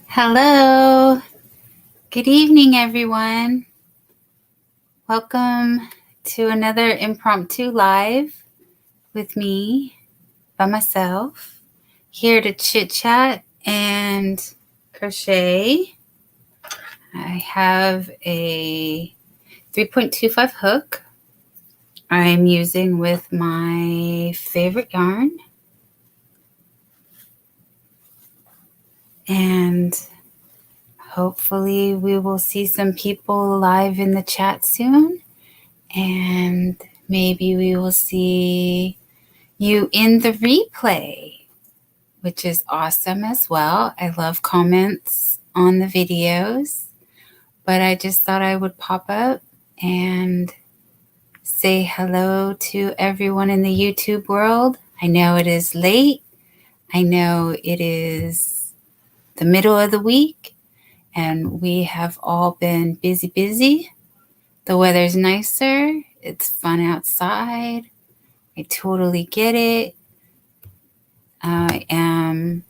Hello. Good evening, everyone. Welcome to another impromptu live with me by myself, here to chit chat and crochet. I have a 3.25 hook I'm using with my favorite yarn. And hopefully we will see some people live in the chat soon. And maybe we will see you in the replay, which is awesome as well. I love comments on the videos, but I just thought I would pop up and say hello to everyone in the YouTube world. I know it is late. I know it is the middle of the week, and we have all been busy. The weather's nicer. It's fun outside. I totally get it. I am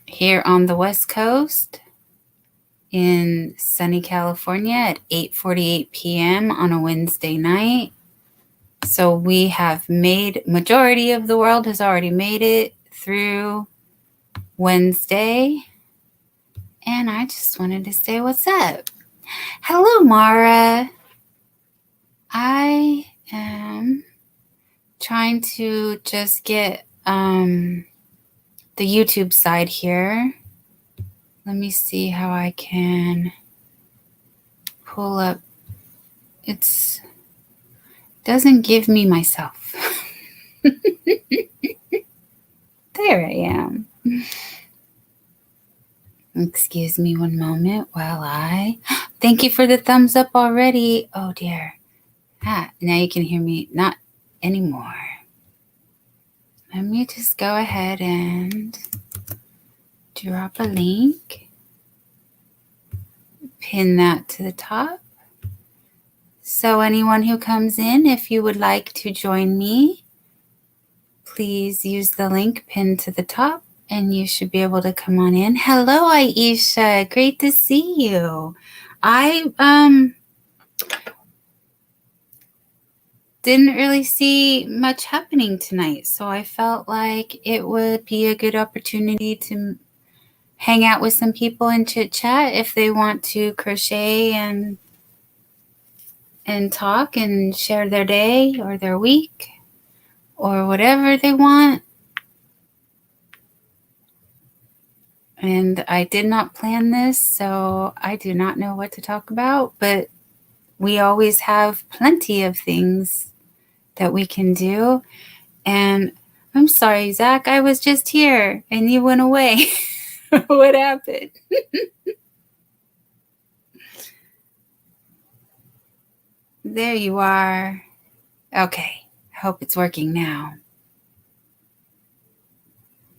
here on the West Coast in sunny California at 8:48 p.m. on a Wednesday night. So we have majority of the world has already made it through Wednesday. And I just wanted to say what's up. Hello, Mara. I am trying to just get the YouTube side here. Let me see how I can pull up. It doesn't give me myself. There I am. Excuse me one moment while thank you for the thumbs up already. Oh dear. Now you can hear me. Not anymore. Let me just go ahead and drop a link. Pin that to the top. So anyone who comes in, if you would like to join me, please use the link pinned to the top and you should be able to come on in. Hello, Aisha. Great to see you. I didn't really see much happening tonight, so I felt like it would be a good opportunity to hang out with some people and chit chat if they want to crochet and talk and share their day or their week or whatever they want. And I did not plan this, so I do not know what to talk about, but we always have plenty of things that we can do. And I'm sorry, Zach, I was just here and you went away. What happened? There you are. Okay, I hope it's working now.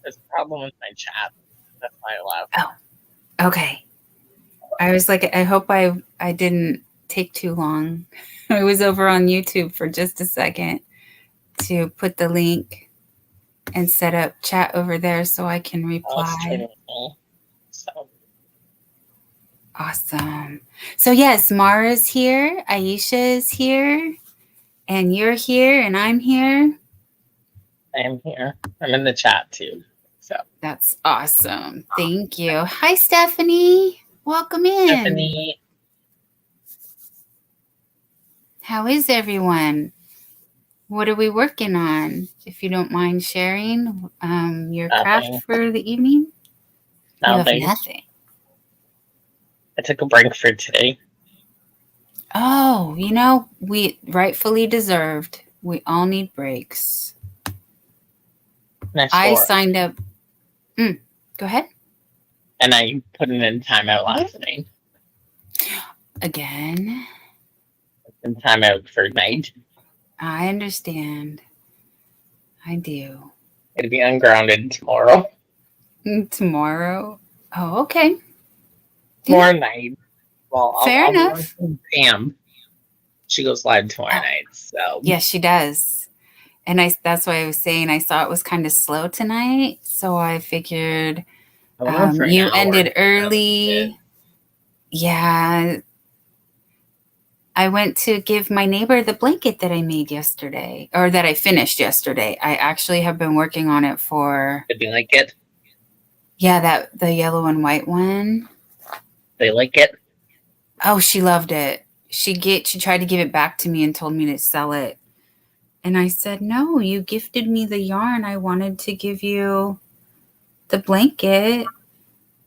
There's a problem with my chat. That's why I laughed. Oh, okay. I was like, I hope I didn't take too long. I was over on YouTube for just a second to put the link and set up chat over there so I can reply. So. Awesome. So yes, Mara's here, Aisha is here, and you're here, and I'm here. I am here. I'm in the chat too. So that's awesome. Thank you. Hi, Stephanie. Welcome in. Stephanie. How is everyone? What are we working on? If you don't mind sharing your craft for the evening. Nothing. You have nothing. I took a break for today. Oh, we rightfully deserved. We all need breaks. I signed up. Go ahead. And I put it in timeout last night. Again? In timeout for night. I understand. I do. It'll be ungrounded tomorrow. Tomorrow? Oh, okay. Tomorrow night. Well, Fair enough. Pam. She goes live tomorrow night. So yes, she does. And that's why I was saying I saw it was kind of slow tonight. So I figured I went on for an you hour. ended early. Yeah. I went to give my neighbor the blanket that I made yesterday, or that I finished yesterday. I actually have been working on it for. Did they like it? Yeah, the yellow and white one. They like it? Oh, she loved it. She tried to give it back to me and told me to sell it. And I said, no, you gifted me the yarn. I wanted to give you the blanket.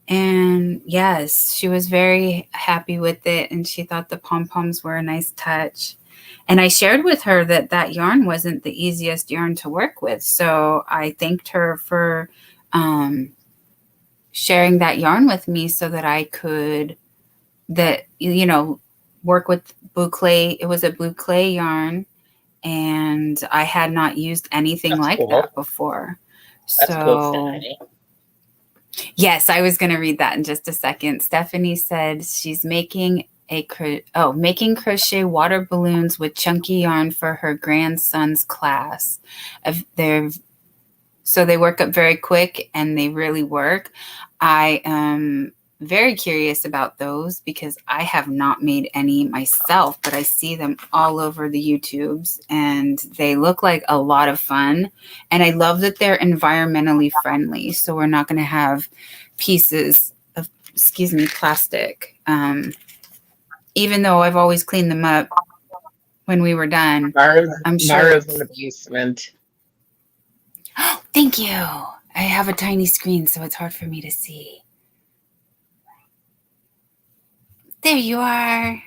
And yes, she was very happy with it. And she thought the pom-poms were a nice touch. And I shared with her that yarn wasn't the easiest yarn to work with. So I thanked her for sharing that yarn with me so that I could, work with blue clay. It was a blue clay yarn. And I had not used anything like that before. That's cool, Stephanie. Yes, I was going to read that in just a second. Stephanie said she's making crochet water balloons with chunky yarn for her grandson's class. So they work up very quick and they really work. I am very curious about those because I have not made any myself, but I see them all over the YouTubes and they look like a lot of fun. And I love that they're environmentally friendly. So we're not going to have pieces of, plastic. Even though I've always cleaned them up when we were done. I'm sure. Mara's in the basement. Oh, thank you. I have a tiny screen, so it's hard for me to see. There you are.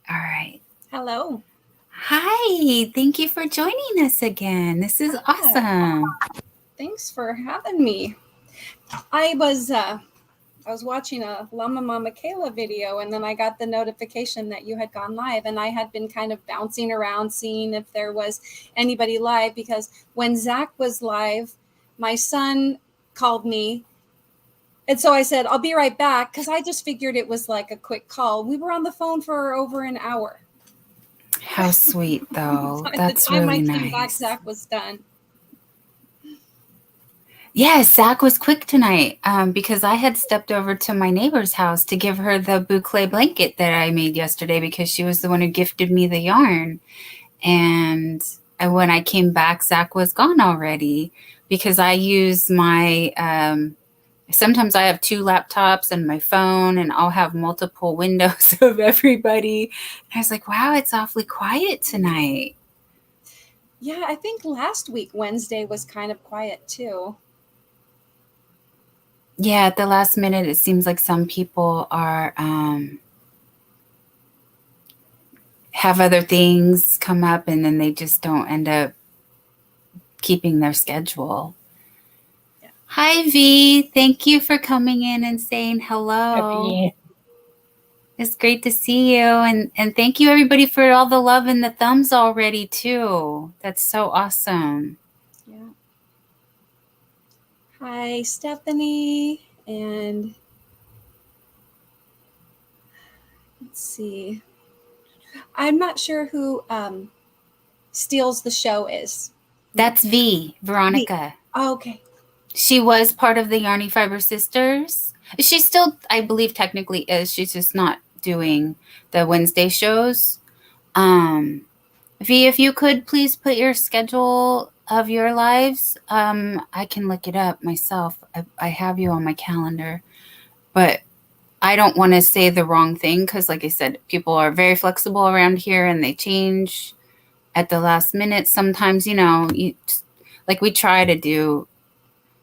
All right. Hello. Hi. Thank you for joining us again. This is awesome. Thanks for having me. I was watching a Llama Mama Kayla video, and then I got the notification that you had gone live, and I had been kind of bouncing around seeing if there was anybody live, because when Zach was live, my son called me. And so I said, I'll be right back, because I just figured it was like a quick call. We were on the phone for over an hour. How sweet, though. That's really nice. By the time I came back, Zach was done. Yes, Zach was quick tonight because I had stepped over to my neighbor's house to give her the boucle blanket that I made yesterday because she was the one who gifted me the yarn. And when I came back, Zach was gone already because I use my sometimes I have 2 laptops and my phone, and I'll have multiple windows of everybody. And I was like, wow, it's awfully quiet tonight. Yeah, I think last week, Wednesday, was kind of quiet too. Yeah, at the last minute, it seems like some people are have other things come up, and then they just don't end up keeping their schedule. Yeah. Hi, V. Thank you for coming in and saying hello. Hi. It's great to see you, and thank you everybody for all the love and the thumbs already too. That's so awesome. Yeah. Hi, Stephanie, and let's see. I'm not sure who Steals the Show is. That's V, Veronica. Oh, okay. She was part of the Yarny Fiber Sisters. She still, I believe, technically is. She's just not doing the Wednesday shows. V, if you could please put your schedule of your lives. I can look it up myself. I have you on my calendar, but I don't want to say the wrong thing because, like I said, people are very flexible around here and they change at the last minute. Sometimes, like we try to do,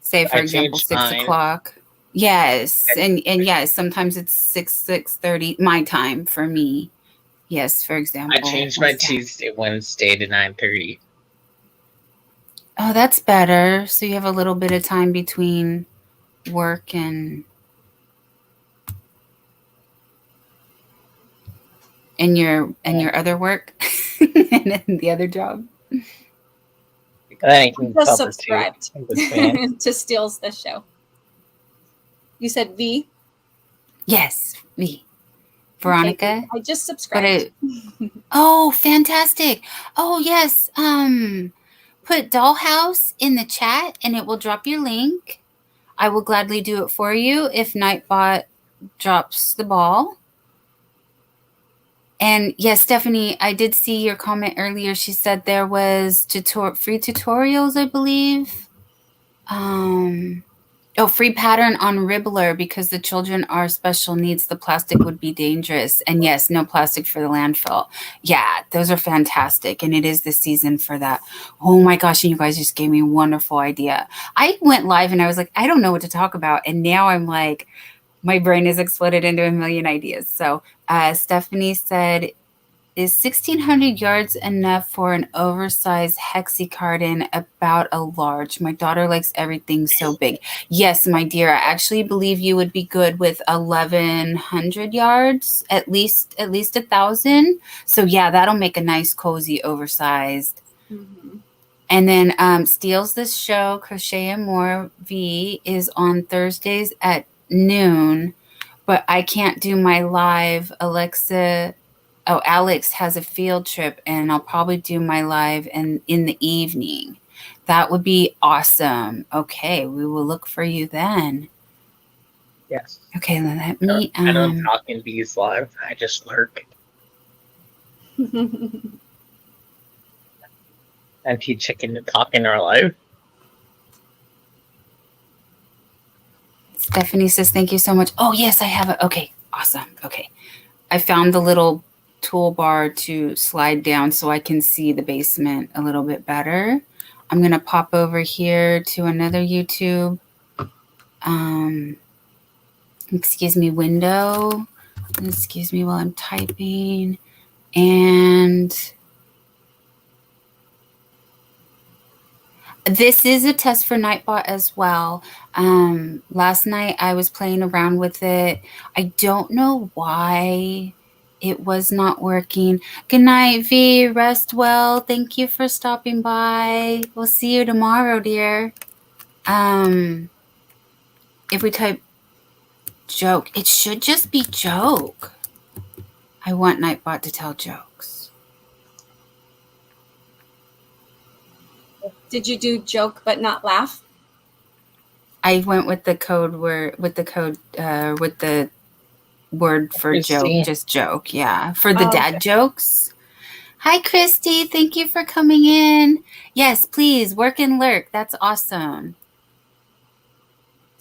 say, for example, 6 o'clock. Yes. And yes, sometimes it's 6:30 my time for me. Yes, for example. I changed my Tuesday, Wednesday to 9:30. Oh, that's better. So you have a little bit of time between work and your other work and the other job. I can just subscribed to Steals the Show. You said V? Yes, V. Veronica. Okay, I just But subscribed. oh, fantastic. Oh, yes. Put Dollhouse in the chat and it will drop your link. I will gladly do it for you if Nightbot drops the ball. And yes, Stephanie, I did see your comment earlier. She said there was free tutorials, I believe. Free pattern on Ribbler because the children are special needs. The plastic would be dangerous. And yes, no plastic for the landfill. Yeah, those are fantastic. And it is the season for that. Oh my gosh, and you guys just gave me a wonderful idea. I went live and I was like, I don't know what to talk about. And now I'm like, my brain has exploded into a million ideas. So Stephanie said, is 1,600 yards enough for an oversized hexie carton about a large? My daughter likes everything so big. Yes, my dear, I actually believe you would be good with 1,100 yards, at least 1,000. So yeah, that'll make a nice, cozy, oversized. Mm-hmm. And then Steals This Show, Crochet and More V, is on Thursdays at noon, but I can't do my live. Alex has a field trip, and I'll probably do my live in the evening. That would be awesome. Okay, we will look for you then. Yes. Okay, let me. I don't talk in these live. I just lurk and teach chicken to talk in our live. Stephanie says, thank you so much. Oh, yes, I have it. Okay, awesome. Okay. I found the little toolbar to slide down so I can see the basement a little bit better. I'm going to pop over here to another YouTube. Excuse me, window. Excuse me while I'm typing. And this is a test for Nightbot as well. Last night I was playing around with it. I don't know why it was not working. Good night, V. Rest well. Thank you for stopping by. We'll see you tomorrow, dear. If we type joke, it should just be joke. I want Nightbot to tell jokes. Did you do joke but not laugh? I went with the code with the word for joke, just joke. Yeah. For the dad jokes. Hi, Christy. Thank you for coming in. Yes, please work and lurk. That's awesome.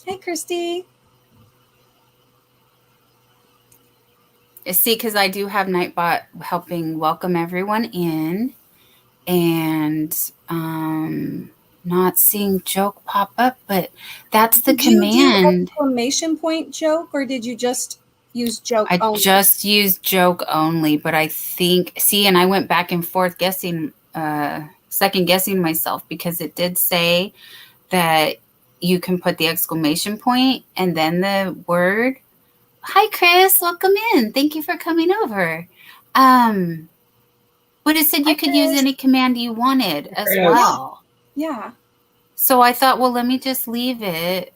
Hey, Christy. See, because I do have Nightbot helping welcome everyone in, and not seeing joke pop up, but that's the command. Did you do exclamation point joke, or did you just use joke only? I just used joke only, but I think, see, and I went back and forth guessing, second guessing myself, because it did say that you can put the exclamation point and then the word. Hi, Chris. Welcome in. Thank you for coming over. But it said you could use any command you wanted as well. Yeah. So I thought, well, let me just leave it.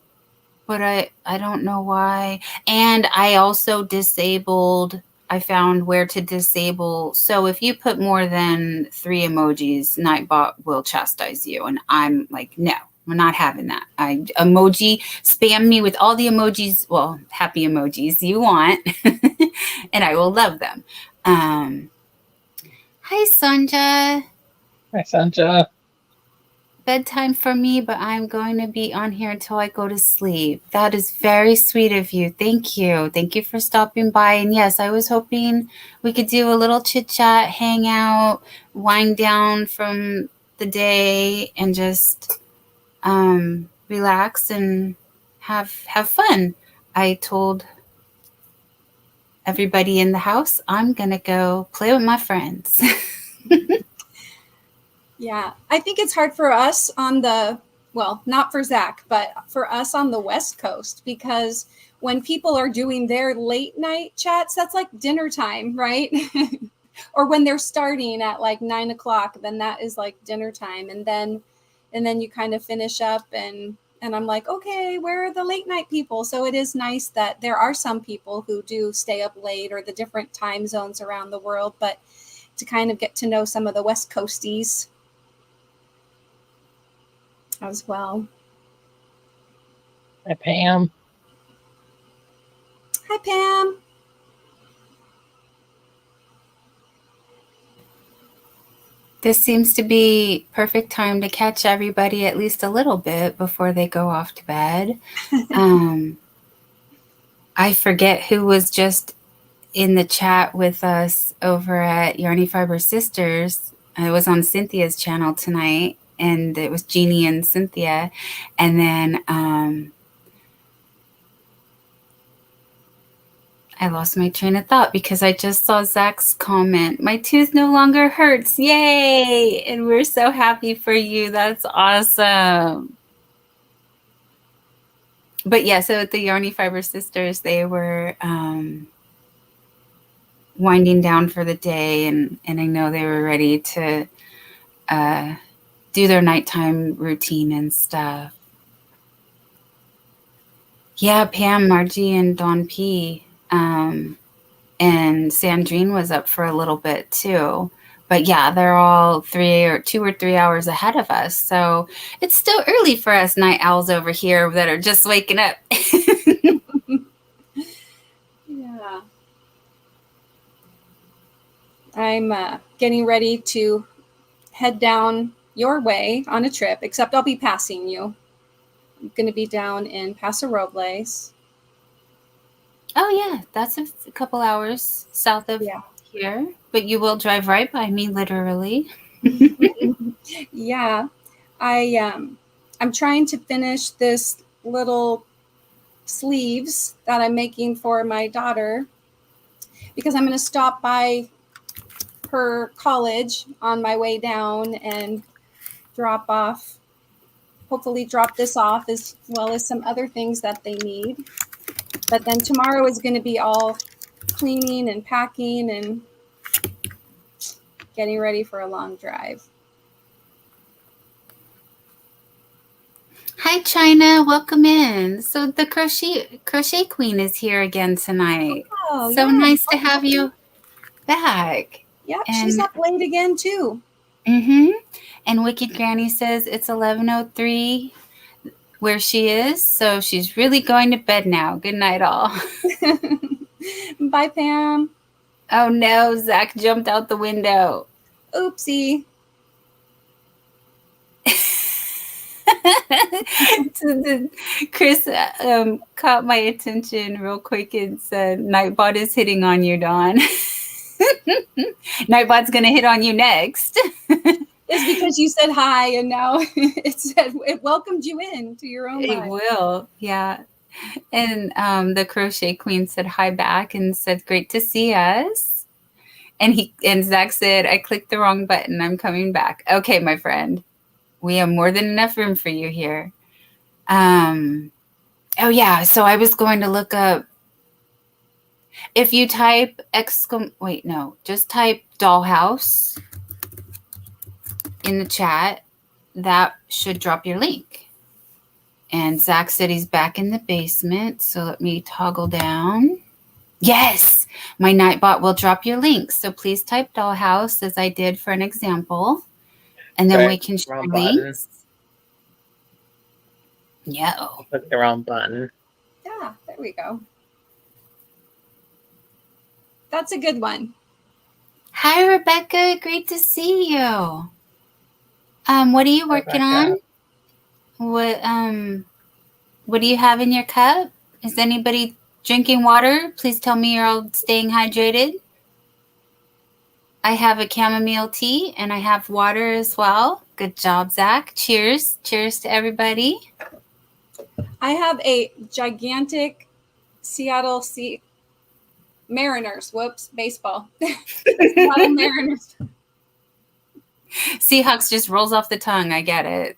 But I don't know why. And I also disabled, I found where to disable. So if you put more than 3 emojis, Nightbot will chastise you. And I'm like, no, we're not having that. Spam me with all the emojis, well, happy emojis you want. And I will love them. Hi, Sanja. Hi, Sanja. Bedtime for me, but I'm going to be on here until I go to sleep. That is very sweet of you. Thank you. Thank you for stopping by. And yes, I was hoping we could do a little chit chat, hang out, wind down from the day, and just relax and have fun. I told everybody in the house I'm gonna go play with my friends. Yeah, I think it's hard for us on not for Zach, but for us on the West Coast, because when people are doing their late night chats, that's like dinner time, right? Or when they're starting at like 9 o'clock, then that is like dinner time. And then you kind of finish up and And I'm like, okay, where are the late night people? So it is nice that there are some people who do stay up late, or the different time zones around the world, but to kind of get to know some of the West Coasties as well. Hi, Pam. Hi, Pam. This seems to be perfect time to catch everybody at least a little bit before they go off to bed. I forget who was just in the chat with us over at Yarny Fiber Sisters. I was on Cynthia's channel tonight, and it was Jeannie and Cynthia. And then I lost my train of thought because I just saw Zach's comment. My tooth no longer hurts. Yay! And we're so happy for you. That's awesome. But yeah, so the Yarny Fiber Sisters, they were winding down for the day, and I know they were ready to do their nighttime routine and stuff. Yeah, Pam, Margie, and Dawn P. And Sandrine was up for a little bit too. But yeah, they're all 2 or 3 hours ahead of us. So it's still early for us night owls over here that are just waking up. Yeah. I'm getting ready to head down your way on a trip, except I'll be passing you. I'm going to be down in Paso Robles. Oh, yeah, that's a couple hours south of here. But you will drive right by me, literally. Yeah. I'm trying to finish this little sleeves that I'm making for my daughter, because I'm going to stop by her college on my way down and hopefully drop this off, as well as some other things that they need. But then tomorrow is going to be all cleaning and packing and getting ready for a long drive. Hi, China. Welcome in. So the crochet queen is here again tonight. Oh, so nice to have you back. Yep, she's up late again too. And Wicked Granny says it's 11:03 where she is, so she's really going to bed now. Good night, all. Bye, Pam. Oh no, Zach jumped out the window. Oopsie. Chris caught my attention real quick and said, Nightbot is hitting on you, Dawn. Nightbot's going to hit on you next. It's because you said hi, and now it welcomed you in to your own life. It will, yeah. And the Crochet Queen said hi back and said, great to see us. And Zach said, I clicked the wrong button. I'm coming back. Okay, my friend. We have more than enough room for you here. Oh, yeah. So I was going to look up. If you type just type dollhouse in the chat, that should drop your link. And Zach said he's back in the basement. So let me toggle down. Yes, my Nightbot will drop your link. So please type dollhouse as I did for an example. And then we can share links. Yeah. Click the wrong button. Yeah, there we go. That's a good one. Hi, Rebecca. Great to see you. What are you working on? What do you have in your cup? Is anybody drinking water? Please tell me you're all staying hydrated. I have a chamomile tea and I have water as well. Good job, Zach. Cheers. Cheers to everybody. I have a gigantic Seattle Mariners. Whoops, baseball. Seattle Mariners. Seahawks just rolls off the tongue. I get it.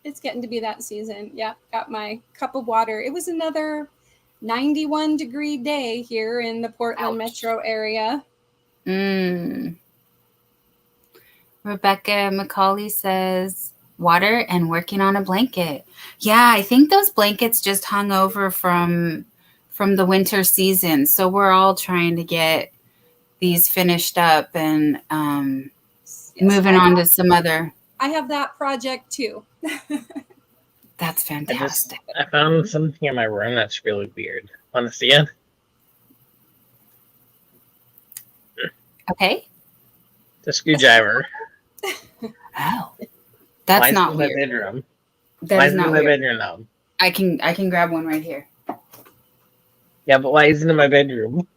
It's getting to be that season. Yeah, got my cup of water. It was another 91-degree day here in the Portland metro area. Rebecca McCauley says, water and working on a blanket. Yeah, I think those blankets just hung over from the winter season. So we're all trying to get these finished up and moving on to some other. I have that project too. That's fantastic. I found something in my room that's really weird. Want to see it? Okay. The screwdriver. Oh, that's not weird. My bedroom. That is not in my weird. bedroom now? I can grab one right here. Yeah, but why is it in my bedroom?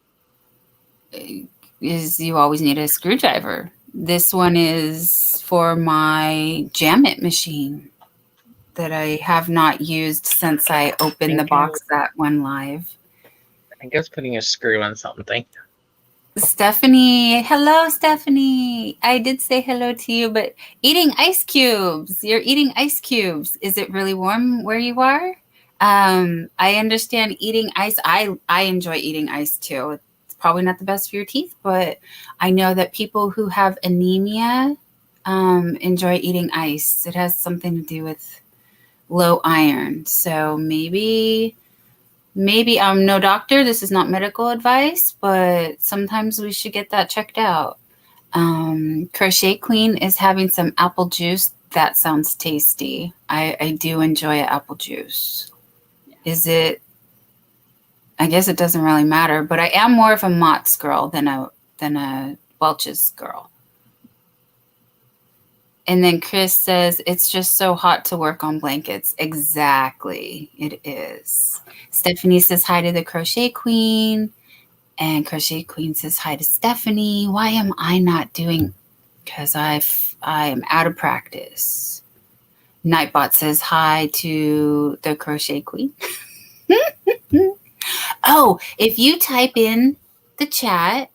Is you always need a screwdriver. This one is for my jam it machine that I have not used since I opened the box that went live. I think I was putting a screw on something. Stephanie, hello, Stephanie. I did say hello to you, but eating ice cubes. You're eating ice cubes. Is it really warm where you are? I understand eating ice. I enjoy eating ice too. It's probably not the best for your teeth, but I know that people who have anemia enjoy eating ice. It has something to do with low iron. So maybe I'm no doctor. This is not medical advice, but sometimes we should get that checked out. Crochet Queen is having some apple juice. That sounds tasty. I do enjoy apple juice. Is it? I guess it doesn't really matter, but I am more of a Mott's girl than a Welch's girl. And then Chris says, it's just so hot to work on blankets. Exactly. It is. Stephanie says hi to the Crochet Queen. And Crochet Queen says hi to Stephanie. Why am I not doing? Because I am out of practice. Nightbot says hi to the Crochet Queen. Oh, if you type in the chat,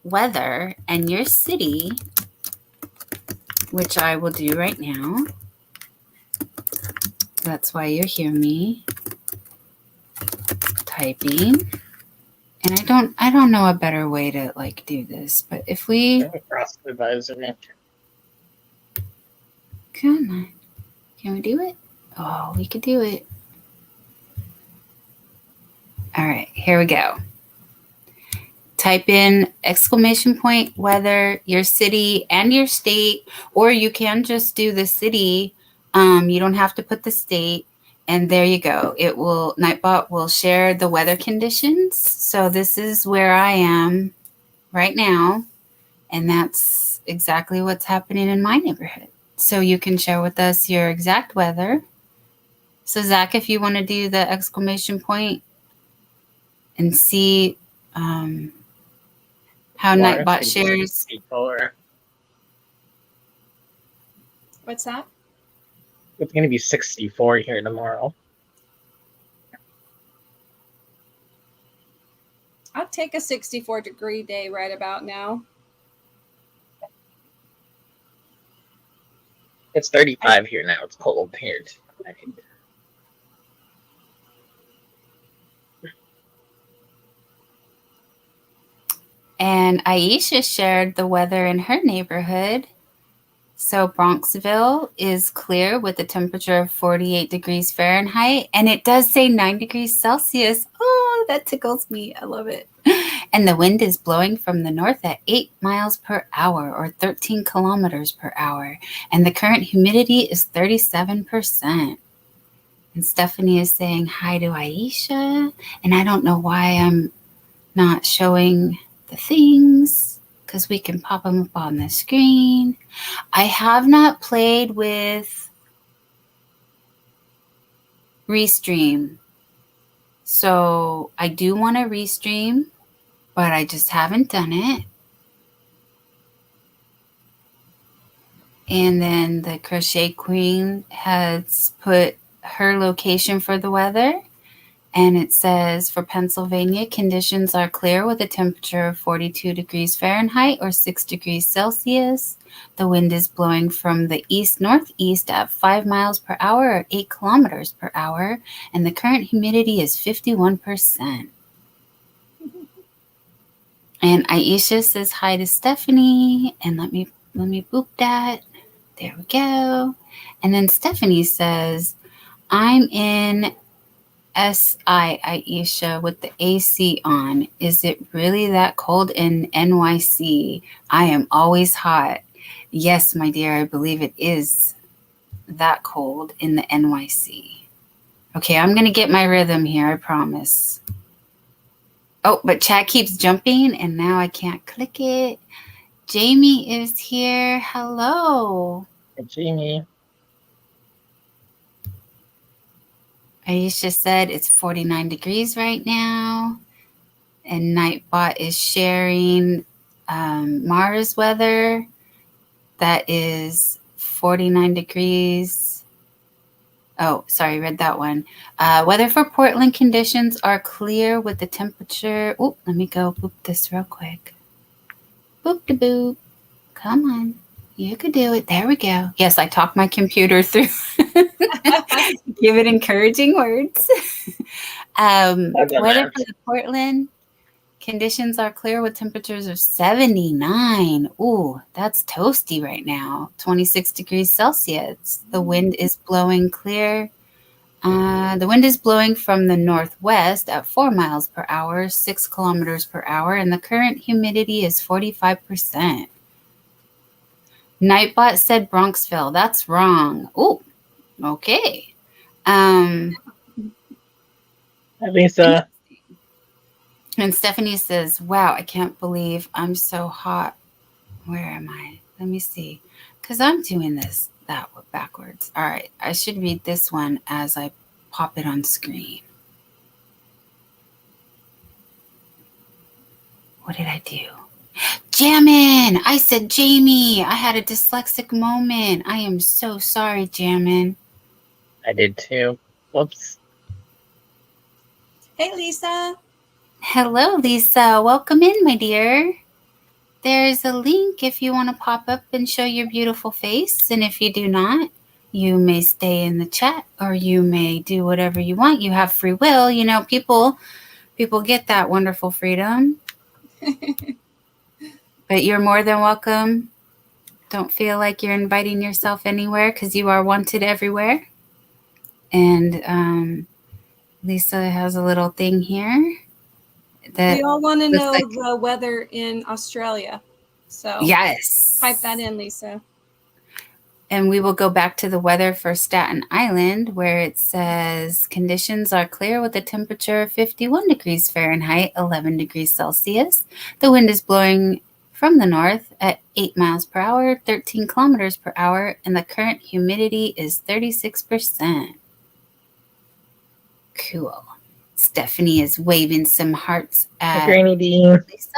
!weather and your city, which I will do right now. That's why you hear me typing. And I don't know a better way to like do this, but if we come on, can we do it? Oh, we could do it. All right, here we go. Type in !weather, your city and your state, or you can just do the city. You don't have to put the state. And there you go. It will, Nightbot will share the weather conditions. So this is where I am right now. And that's exactly what's happening in my neighborhood. So you can share with us your exact weather. So Zach, if you want to do the ! and see how Nightbot shares. What's that? It's going to be 64 here tomorrow. I'll take a 64-degree day right about now. It's 35 here now. It's cold here tonight. And Aisha shared the weather in her neighborhood. So Bronxville is clear with a temperature of 48 degrees Fahrenheit. And it does say 9 degrees Celsius. Oh, that tickles me. I love it. And the wind is blowing from the north at 8 miles per hour or 13 kilometers per hour. And the current humidity is 37%. And Stephanie is saying hi to Aisha. And I don't know why I'm not showing the things, because we can pop them up on the screen. I have not played with Restream. So I do want to Restream, but I just haven't done it. And then the Crochet Queen has put her location for the weather. And it says, for Pennsylvania, conditions are clear with a temperature of 42 degrees Fahrenheit or 6 degrees Celsius. The wind is blowing from the east-northeast at 5 miles per hour or 8 kilometers per hour. And the current humidity is 51%. And Aisha says hi to Stephanie. And let me boop that. There we go. And then Stephanie says, I'm in SI, Aisha, with the AC on. Is it really that cold in NYC? I am always hot. Yes, my dear, I believe it is that cold in the NYC. Okay, I'm going to get my rhythm here, I promise. Oh, but chat keeps jumping, and now I can't click it. Jamie is here. Hello. Hey, Jamie. Aisha said it's 49 degrees right now. And Nightbot is sharing Mars weather. That is 49 degrees. Oh, sorry, read that one. Weather for Portland conditions are clear with the temperature. Oh, let me go boop this real quick. Boop de boop. Come on. You could do it. There we go. Yes, I talked my computer through. Give it encouraging words. Weather for the Portland conditions are clear with temperatures of 79. Ooh, that's toasty right now. 26 degrees Celsius. The wind is blowing clear. The wind is blowing from the northwest at 4 miles per hour, 6 kilometers per hour, and the current humidity is 45%. Nightbot said Bronxville. That's wrong. Ooh, okay. Hi, Lisa. And Stephanie says, wow, I can't believe I'm so hot. Where am I? Let me see. Because I'm doing this backwards. All right. I should read this one as I pop it on screen. What did I do? Jammin! I said Jamie. I had a dyslexic moment. I am so sorry, Jammin. I did too. Whoops. Hey, Lisa. Hello, Lisa. Welcome in, my dear. There's a link if you want to pop up and show your beautiful face. And if you do not, you may stay in the chat or you may do whatever you want. You have free will. You know, people get that wonderful freedom. But you're more than welcome. Don't feel like you're inviting yourself anywhere because you are wanted everywhere. And Lisa has a little thing here. We all want to know the weather in Australia. So yes, type that in, Lisa. And we will go back to the weather for Staten Island, where it says conditions are clear with a temperature of 51 degrees Fahrenheit, 11 degrees Celsius. The wind is blowing from the north at 8 miles per hour, 13 kilometers per hour, and the current humidity is 36%. Cool. Stephanie is waving some hearts at Granny D. Lisa.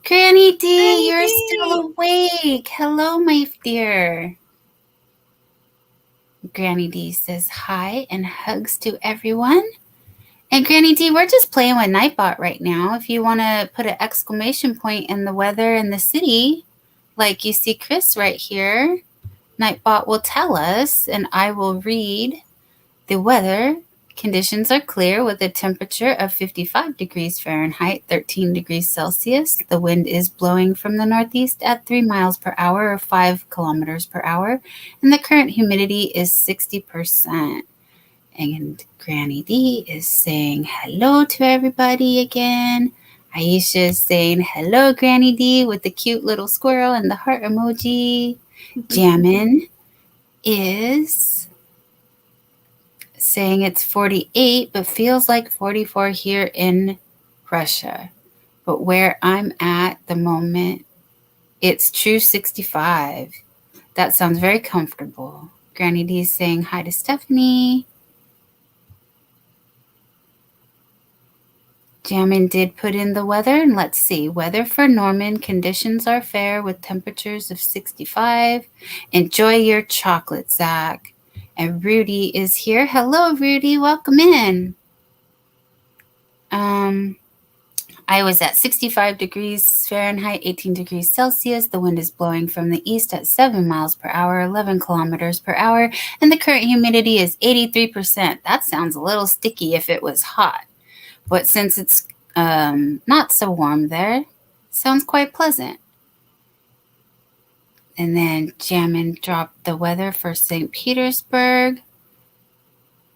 Granny D, you're still awake. Hello, my dear. Granny D says hi and hugs to everyone. And Granny D, we're just playing with Nightbot right now. If you want to put an exclamation point in the weather in the city, like you see Chris right here, Nightbot will tell us, and I will read the weather. Conditions are clear with a temperature of 55 degrees Fahrenheit, 13 degrees Celsius. The wind is blowing from the northeast at 3 miles per hour or 5 kilometers per hour. And the current humidity is 60%. And Granny D is saying hello to everybody again. Aisha is saying hello, Granny D, with the cute little squirrel and the heart emoji. Jammin is saying it's 48, but feels like 44 here in Russia. But where I'm at the moment, it's true 65. That sounds very comfortable. Granny D is saying hi to Stephanie. Jammin did put in the weather, and let's see. Weather for Norman, conditions are fair with temperatures of 65. Enjoy your chocolate, Zach. And Rudy is here. Hello, Rudy. Welcome in. I was at 65 degrees Fahrenheit, 18 degrees Celsius. The wind is blowing from the east at 7 miles per hour, 11 kilometers per hour. And the current humidity is 83%. That sounds a little sticky if it was hot. But since it's not so warm there, sounds quite pleasant. And then Jamin dropped the weather for St. Petersburg,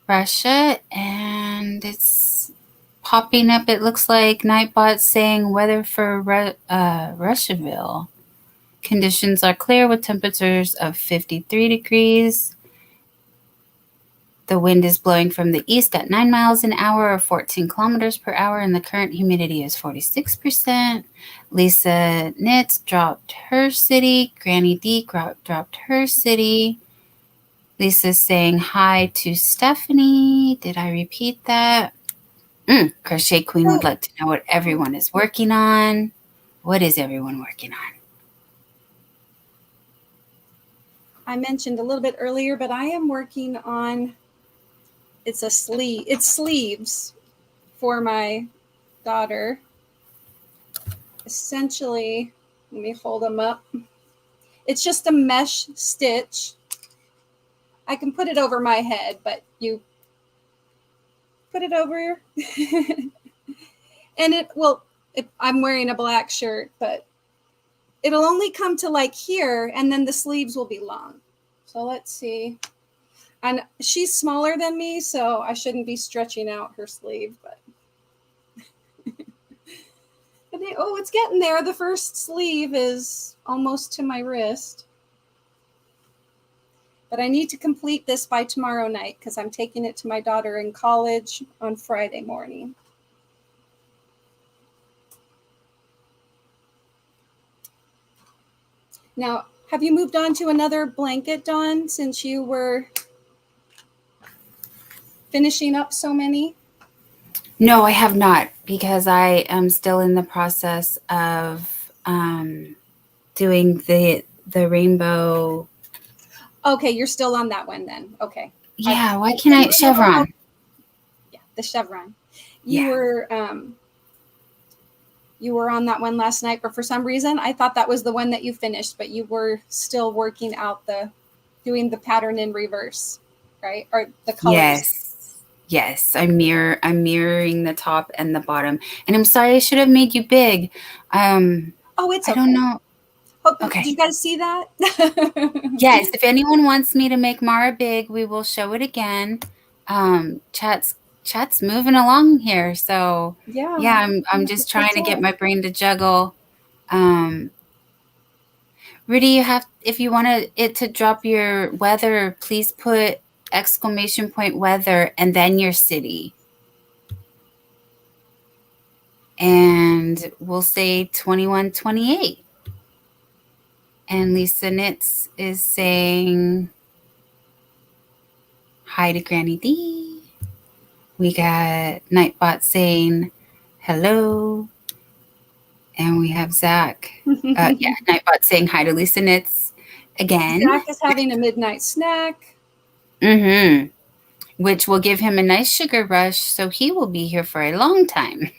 Russia, and it's popping up. It looks like Nightbot saying weather for Russiaville. Conditions are clear with temperatures of 53 degrees. The wind is blowing from the east at 9 miles an hour or 14 kilometers per hour, and the current humidity is 46%. Lisa Knits dropped her city. Granny D dropped her city. Lisa's saying hi to Stephanie. Did I repeat that? Crochet Queen would like to know what everyone is working on. What is everyone working on? I mentioned a little bit earlier, but I am working on, it's sleeves for my daughter. Essentially, let me hold them up. It's just a mesh stitch. I can put it over my head, but you put it over. And I'm wearing a black shirt, but it'll only come to like here, and then the sleeves will be long. So let's see. And she's smaller than me, so I shouldn't be stretching out her sleeve, but it's getting there. The first sleeve is almost to my wrist. But I need to complete this by tomorrow night because I'm taking it to my daughter in college on Friday morning. Now, have you moved on to another blanket, Dawn, since you were finishing up so many? No, I have not, because I am still in the process of doing the rainbow. Okay, you're still on that one then. Okay. Yeah, why can't I? Chevron. Yeah, the chevron. You were on that one last night, but for some reason I thought that was the one that you finished, but you were still working out doing the pattern in reverse, right? Or the colors. Yes. I'm mirroring the top and the bottom. And I'm sorry, I should have made you big. It's okay. I don't know. Okay. Did you guys see that? Yes, if anyone wants me to make Mara big, we will show it again. Chat's moving along here, so yeah, I'm just trying to get my brain to juggle. Rudy, if you want it to drop your weather, please put !! weather and then your city. And we'll say 2128. And Lisa Knits is saying hi to Granny D. We got Nightbot saying hello. And we have Zach. Nightbot saying hi to Lisa Knits again. Zach is having a midnight snack. Which will give him a nice sugar rush, so he will be here for a long time.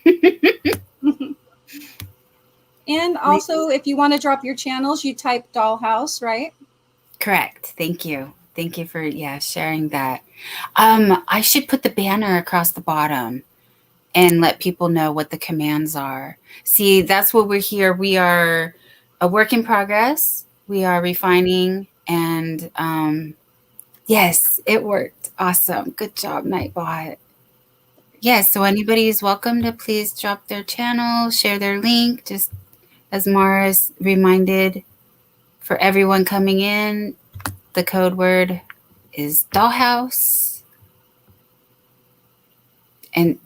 And also, if you want to drop your channels, you type Dollhouse, right? Correct. Thank you. Thank you for sharing that. I should put the banner across the bottom and let people know what the commands are. See, that's what we're here. We are a work in progress. We are refining, and yes, it worked. Awesome. Good job, Nightbot. Yes, so anybody is welcome to please drop their channel, share their link, just as Mara's reminded for everyone coming in, the code word is Dollhouse. And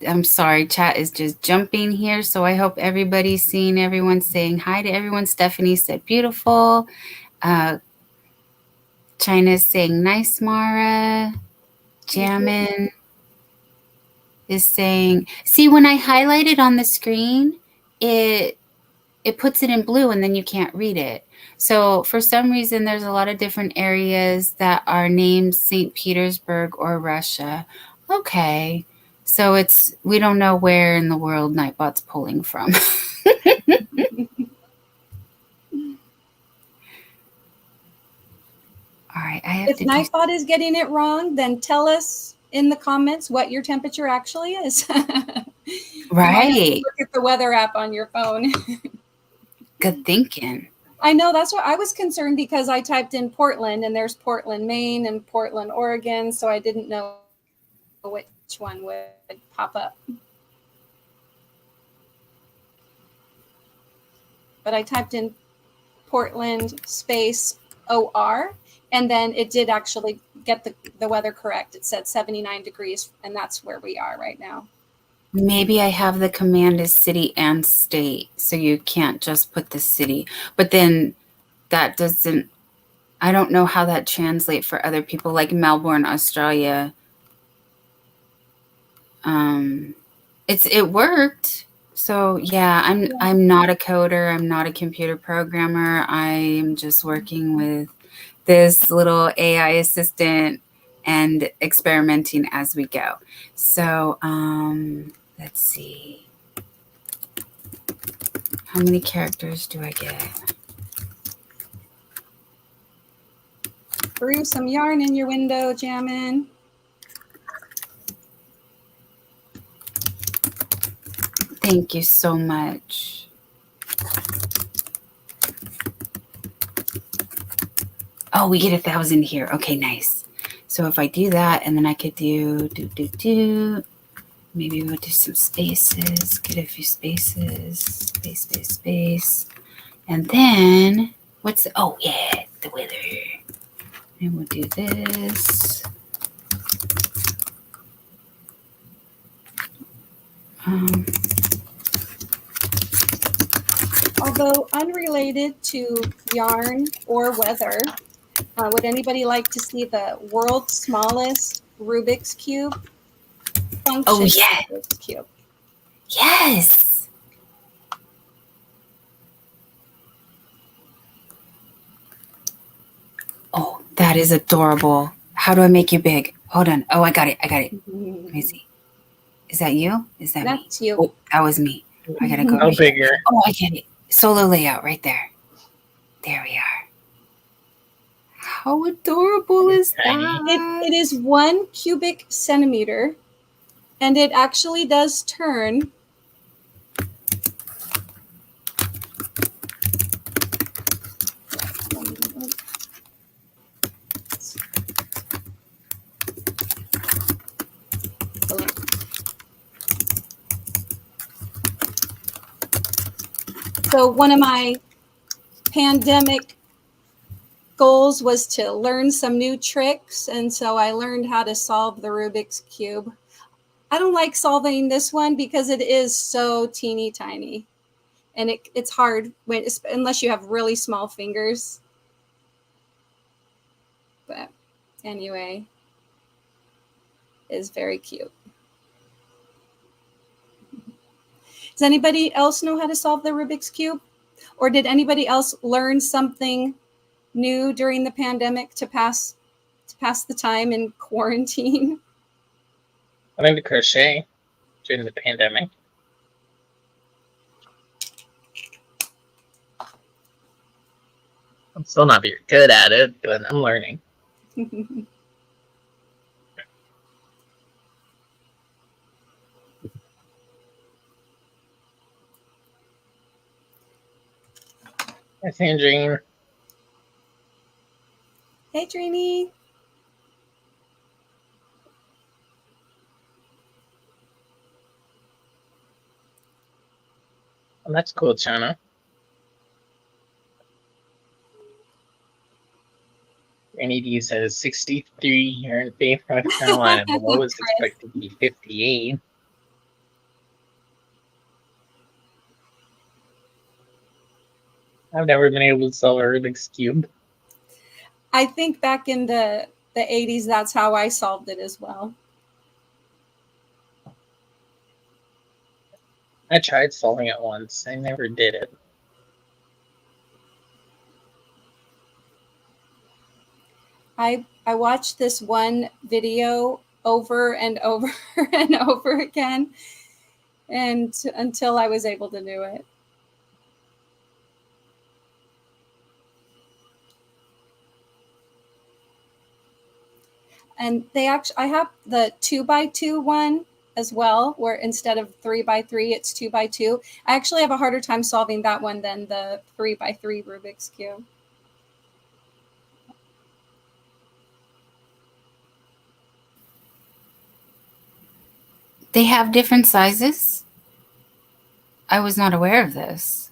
I'm sorry, chat is just jumping here, so I hope everybody's seeing everyone, saying hi to everyone. Stephanie said beautiful. China's saying nice, Mara. Jamin is saying, see, when I highlight it on the screen, it puts it in blue and then you can't read it. So for some reason, there's a lot of different areas that are named St. Petersburg or Russia. Okay. So we don't know where in the world Nightbot's pulling from. All right. If Nightbot is getting it wrong, then tell us in the comments what your temperature actually is. Right. Look at the weather app on your phone. Good thinking. I know, that's what I was concerned, because I typed in Portland and there's Portland, Maine and Portland, Oregon. So I didn't know which one would pop up. But I typed in Portland space OR, and then it did actually get the weather correct. It said 79 degrees, and that's where we are right now. Maybe I have the command as city and state, so you can't just put the city. But then that doesn't, I don't know how that translates for other people, like Melbourne, Australia. It worked. So yeah, I'm not a coder. I'm not a computer programmer. I'm just working with this little AI assistant and experimenting as we go. So let's see. How many characters do I get? Threw some yarn in your window, Jammin'. Thank you so much. Oh, we get 1,000 here. Okay, nice. So if I do that, and then I could do. Maybe we'll do some spaces. Get a few spaces. Space. And then what's? Oh yeah, the weather. And we'll do this. Although unrelated to yarn or weather, would anybody like to see the world's smallest Rubik's Cube? Oh yeah. Rubik's Cube. Yes. Oh, that is adorable. How do I make you big? Hold on. Oh, I got it. Let me see. Is that you? Is that me? That's you. Oh, that was me. I gotta go. No bigger. Oh, I get it. Solo layout right there. There we are. How adorable is that? It is 1 cubic centimeter, and it actually does turn. So one of my pandemic goals was to learn some new tricks, and so I learned how to solve the Rubik's Cube. I don't like solving this one because it is so teeny tiny, and it's hard unless you have really small fingers. But anyway, it's very cute. Does anybody else know how to solve the Rubik's Cube? Or did anybody else learn something new during the pandemic to pass the time in quarantine? I learned to crochet during the pandemic. I'm still not very good at it, but I'm learning. Hi, Sandrine. Hey, Trini. Well, that's cool, Chana. Rainy D says 63 here in Faith, North Carolina. The low is expected to be 58. I've never been able to solve a Rubik's Cube. I think back in the 80s, that's how I solved it as well. I tried solving it once. I never did it. I watched this one video over and over and over again, and until I was able to do it. And I have the 2x2 one, as well, where instead of 3x3, it's 2x2. I actually have a harder time solving that one than the 3x3 Rubik's Cube. They have different sizes? I was not aware of this.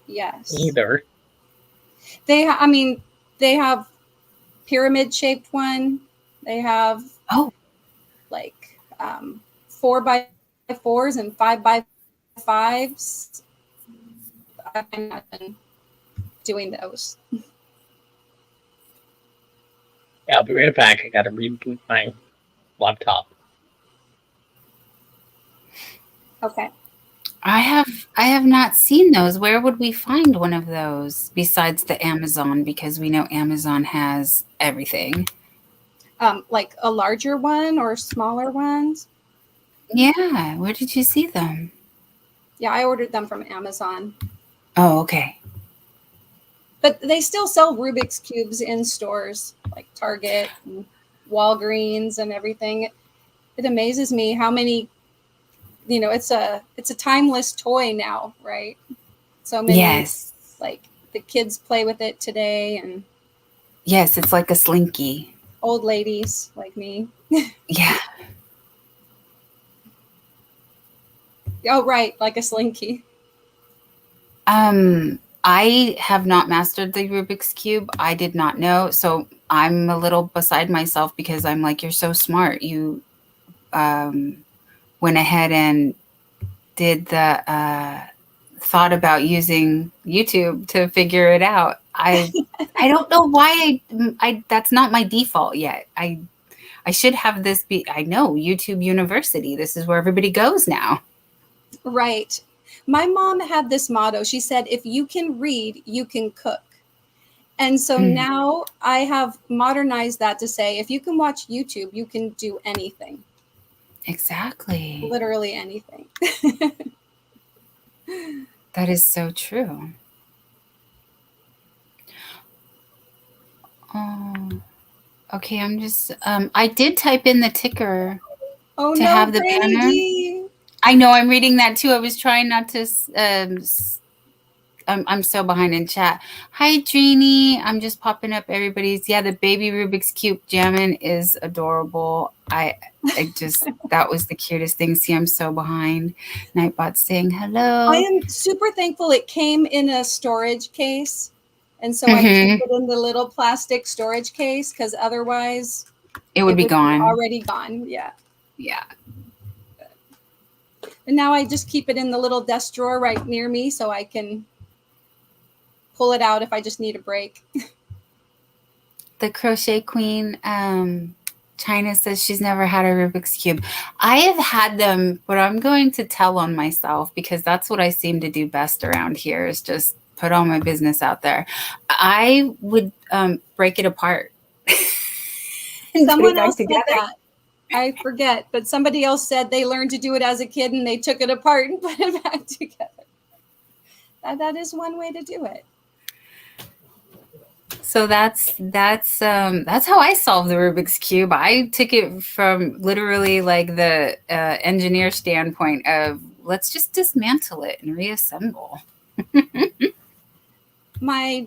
Yes. Either. They have pyramid-shaped one. They have like 4x4s and 5x5s. I'm not done doing those. Yeah, I'll be right back. I gotta reboot my laptop. Okay. I have not seen those. Where would we find one of those besides the Amazon? Because we know Amazon has everything. Like a larger one or smaller ones? Yeah. Where did you see them? Yeah, I ordered them from Amazon. Oh, okay. But they still sell Rubik's Cubes in stores like Target and Walgreens and everything. It amazes me how many, it's a timeless toy now, right? So many, Yes. like the kids play with it today, and Yes, it's like a slinky. old ladies like me. Yeah. Oh, right, like a slinky. I have not mastered the Rubik's Cube. I did not know. So I'm a little beside myself because I'm like, you're so smart. You went ahead and did the thought about using YouTube to figure it out. I don't know why I that's not my default yet. I should have this be. I know YouTube University. This is where everybody goes now. Right. My mom had this motto. She said, if you can read, you can cook. And so now I have modernized that to say, if you can watch YouTube, you can do anything. Exactly. Literally anything. That is so true. Oh, okay. I'm just, I did type in the ticker to have the banner. I know, I'm reading that too. I was trying not to, I'm so behind in chat. Hi, Jeannie. I'm just popping up everybody's. Yeah, the baby Rubik's Cube jamming is adorable. I just, that was the cutest thing. See, I'm so behind. Nightbot saying hello. I am super thankful it came in a storage case. And so I keep it in the little plastic storage case because otherwise it would be gone. Already gone. Yeah. Yeah. And now I just keep it in the little desk drawer right near me so I can pull it out if I just need a break. The Crochet Queen, China says she's never had a Rubik's Cube. I have had them, but I'm going to tell on myself because that's what I seem to do best around here is just put all my business out there. I would break it apart. Someone else said that. I forget, but somebody else said they learned to do it as a kid and they took it apart and put it back together. That is one way to do it. So that's how I solved the Rubik's Cube. I took it from literally like the engineer standpoint of let's just dismantle it and reassemble. My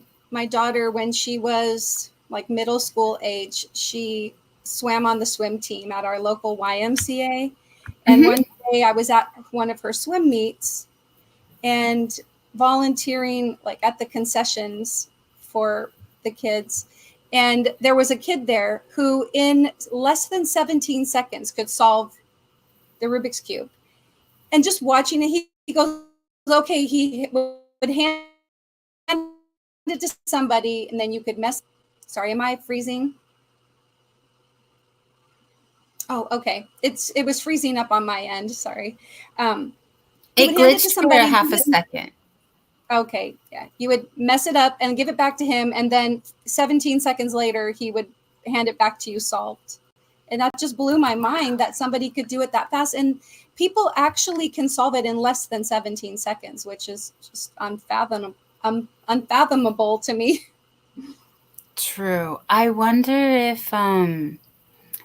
daughter, when she was like middle school age, she swam on the swim team at our local YMCA. And one day I was at one of her swim meets and volunteering like at the concessions for the kids. And there was a kid there who in less than 17 seconds could solve the Rubik's Cube. And just watching it, he goes, okay, he would hand it to somebody and then you could sorry, am I freezing? Oh, okay. It was freezing up on my end. Sorry. It glitched for a half a second. Okay. Yeah. You would mess it up and give it back to him. And then 17 seconds later, he would hand it back to you solved. And that just blew my mind that somebody could do it that fast. And people actually can solve it in less than 17 seconds, which is just unfathomable to me. True. I wonder if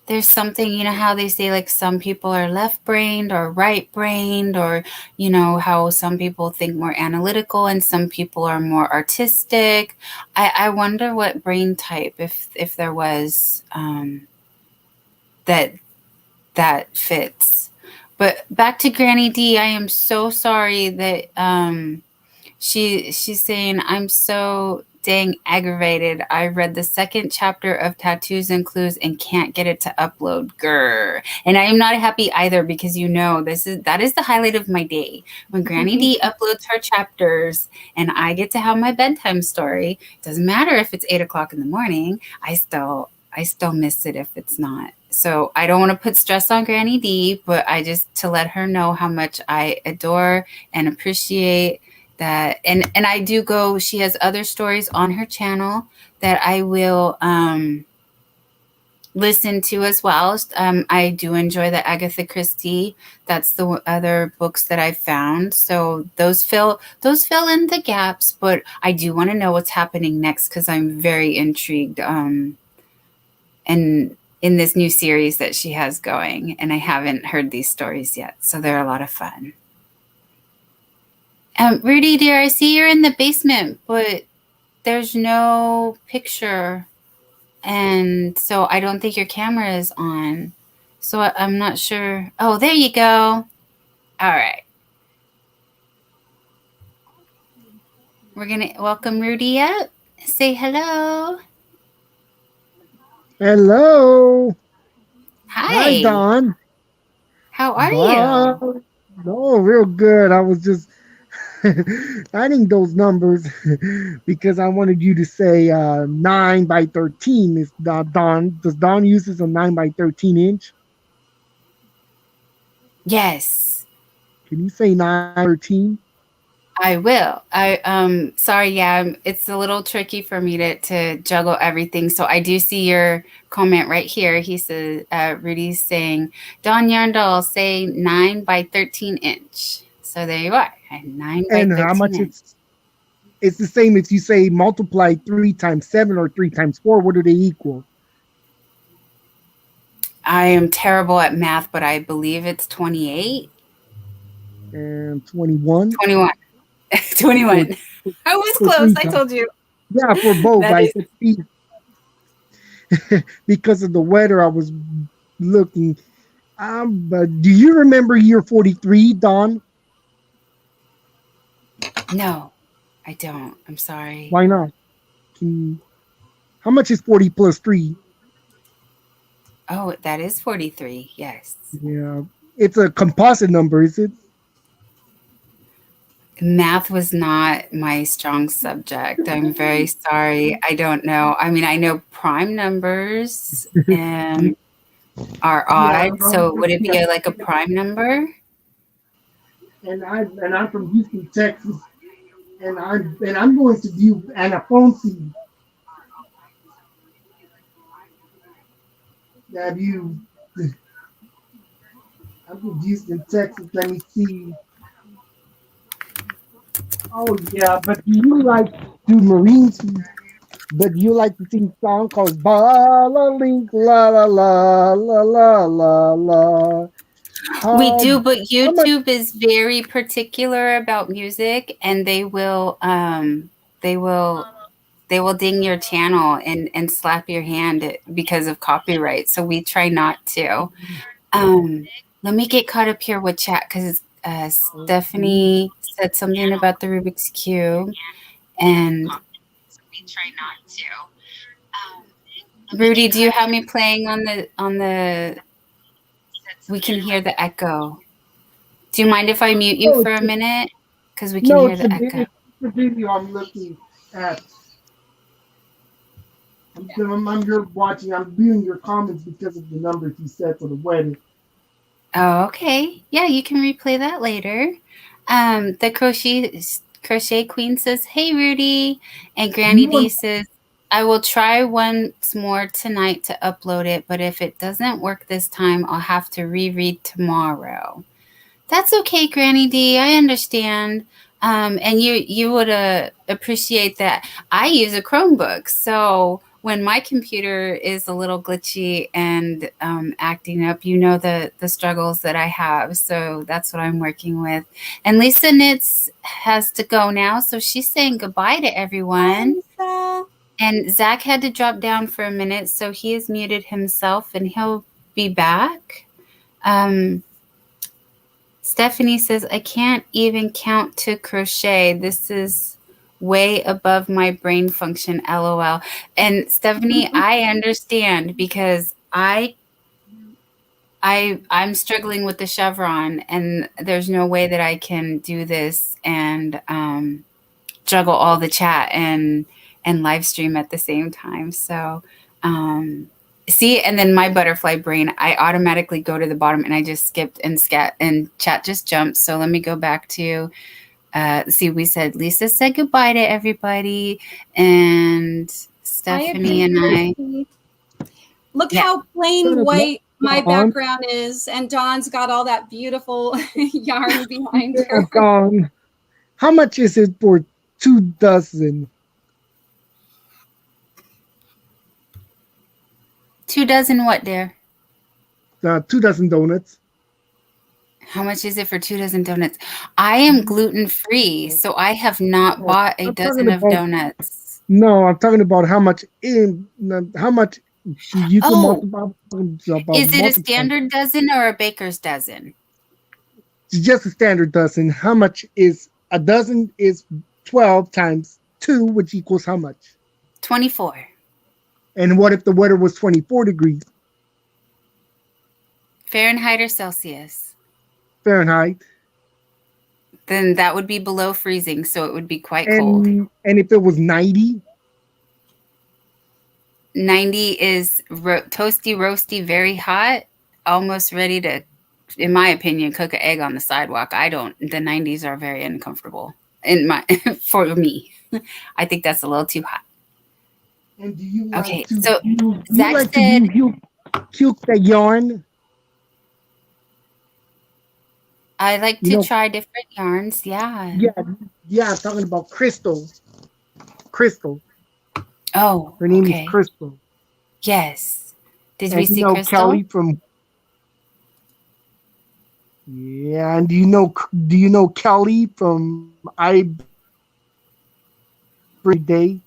there's something, you know, how they say like some people are left-brained or right-brained, or, you know, how some people think more analytical and some people are more artistic. I wonder what brain type, if there was, that fits. But back to Granny D, I am so sorry that she's saying, I'm so dang aggravated. I read the second chapter of Tattoos and Clues and can't get it to upload. Grr. And I am not happy either, because you know that is the highlight of my day. When Granny D uploads her chapters and I get to have my bedtime story. Doesn't matter if it's 8 o'clock in the morning, I still miss it if it's not. So I don't want to put stress on Granny D, but I just to let her know how much I adore and appreciate that. And I do go, she has other stories on her channel that I will listen to as well. I do enjoy the Agatha Christie. That's the other books that I found. So those fill in the gaps, but I do want to know what's happening next, because I'm very intrigued. And in this new series that she has going, and I haven't heard these stories yet, so they're a lot of fun. Rudy, dear, I see you're in the basement, but there's no picture, and so I don't think your camera is on. So I'm not sure. Oh, there you go. All right. We're going to welcome Rudy up. Say hello. Hello. Hi. Dawn. How are you? Oh, real good. I was just adding those numbers because I wanted you to say 9 by 13. Is Dawn? Does Dawn uses a 9 by 13 inch? Yes. Can you say 9 by 13? I will. Sorry, yeah, it's a little tricky for me to juggle everything. So I do see your comment right here. He says, Rudy's saying, DawnYarnDoll, say 9 by 13 inch. So there you are, 9 by 13 how much inch. It's the same if you say multiply 3 times 7 or 3 times 4. What do they equal? I am terrible at math, but I believe it's 28. And 21? 21. 21. I was close, I told you. Yeah, for both. I said because of the weather, I was looking. But do you remember year 43, Dawn? No, I don't. I'm sorry. Why not? How much is 40 plus 3? Oh, that is 43. Yes. Yeah. It's a composite number, is it? Math was not my strong subject. I'm very sorry. I don't know. I mean, I know prime numbers are odd. So would it be like a prime number? And I'm from Houston, Texas, and I'm going to do Anafonsi. Have you? I'm from Houston, Texas. Let me see. Oh yeah, but do Marines? But you like to sing a song called "Ba La Link La La La La La La La." We do, but YouTube is very particular about music, and they will ding your channel and slap your hand because of copyright. So we try not to. Let me get caught up here with chat, because Stephanie said something about the Rubik's Cube, and we try not to. Rudy, do you have me playing on the? We can hear the echo. Do you mind if I mute you for a minute? Because we can hear the echo. It's the video I'm looking at. I'm here watching. I'm viewing your comments because of the numbers you said for the wedding. Oh, okay. Yeah, you can replay that later. The crochet queen says, "Hey, Rudy," and Granny D says, "I will try once more tonight to upload it, but if it doesn't work this time, I'll have to reread tomorrow." That's okay, Granny D. I understand. And you would appreciate that. I use a Chromebook, so when my computer is a little glitchy and acting up, you know the struggles that I have. So that's what I'm working with. And Lisa Knits has to go now, so she's saying goodbye to everyone. Lisa. And Zach had to drop down for a minute, so he has muted himself, and he'll be back. Stephanie says, I can't even count to crochet. This is way above my brain function, LOL. And Stephanie, I understand because I'm struggling with the chevron, and there's no way that I can do this and juggle all the chat and live stream at the same time. So see, and then my butterfly brain, I automatically go to the bottom and I just skipped and chat just jumped. So let me go back to see, we said Lisa said goodbye to everybody, and Stephanie and I. Look how plain white my background is, and Dawn's got all that beautiful yarn behind her. Dawn, how much is it for 2 dozen? 2 dozen what, dear? 2 dozen donuts. How much is it for 2 dozen donuts? I am gluten-free, so I have not bought a dozen of donuts. No, I'm talking about how much you can multiply. Is it a standard dozen or a baker's dozen? It's just a standard dozen. How much is a dozen? Is 12 times 2, which equals how much? 24. And what if the weather was 24 degrees? Fahrenheit or Celsius? Fahrenheit. Then that would be below freezing, so it would be quite cold. And if it was 90? 90 is toasty, roasty, very hot, almost ready to, in my opinion, cook an egg on the sidewalk. The 90s are very uncomfortable for me. I think that's a little too hot. And do you okay, like so Zach like said, cute the yarn? I like to try different yarns. Yeah. Yeah. Talking about Crystal. Oh, her name is Crystal. Yes. Did we see Crystal? Kelly from? Yeah, and do you know Kelly from Every Day?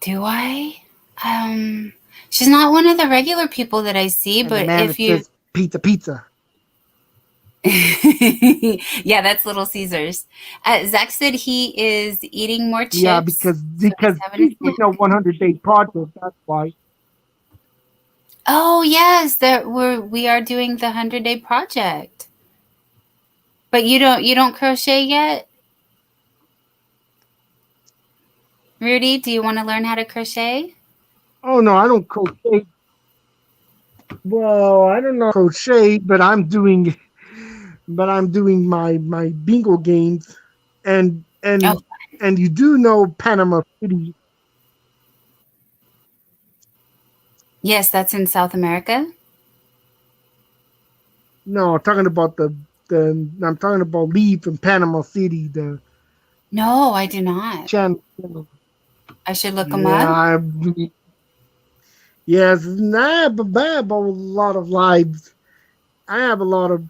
Do I? She's not one of the regular people that I see, but if you says pizza. Yeah, that's Little Caesars. Zach said he is eating more chips. Yeah, because he's doing a 100-day project. That's why. Oh yes, we are doing the 100-day project. But you don't crochet yet? Rudy, do you want to learn how to crochet? Oh no, I don't crochet. Well, I don't know crochet, but I'm doing my bingo games, and you do know Panama City. Yes, that's in South America. No, I'm talking about I'm talking about Lee from Panama City. No, I do not. Channel. I should look them up. Yes, I have a lot of lives. I have a lot of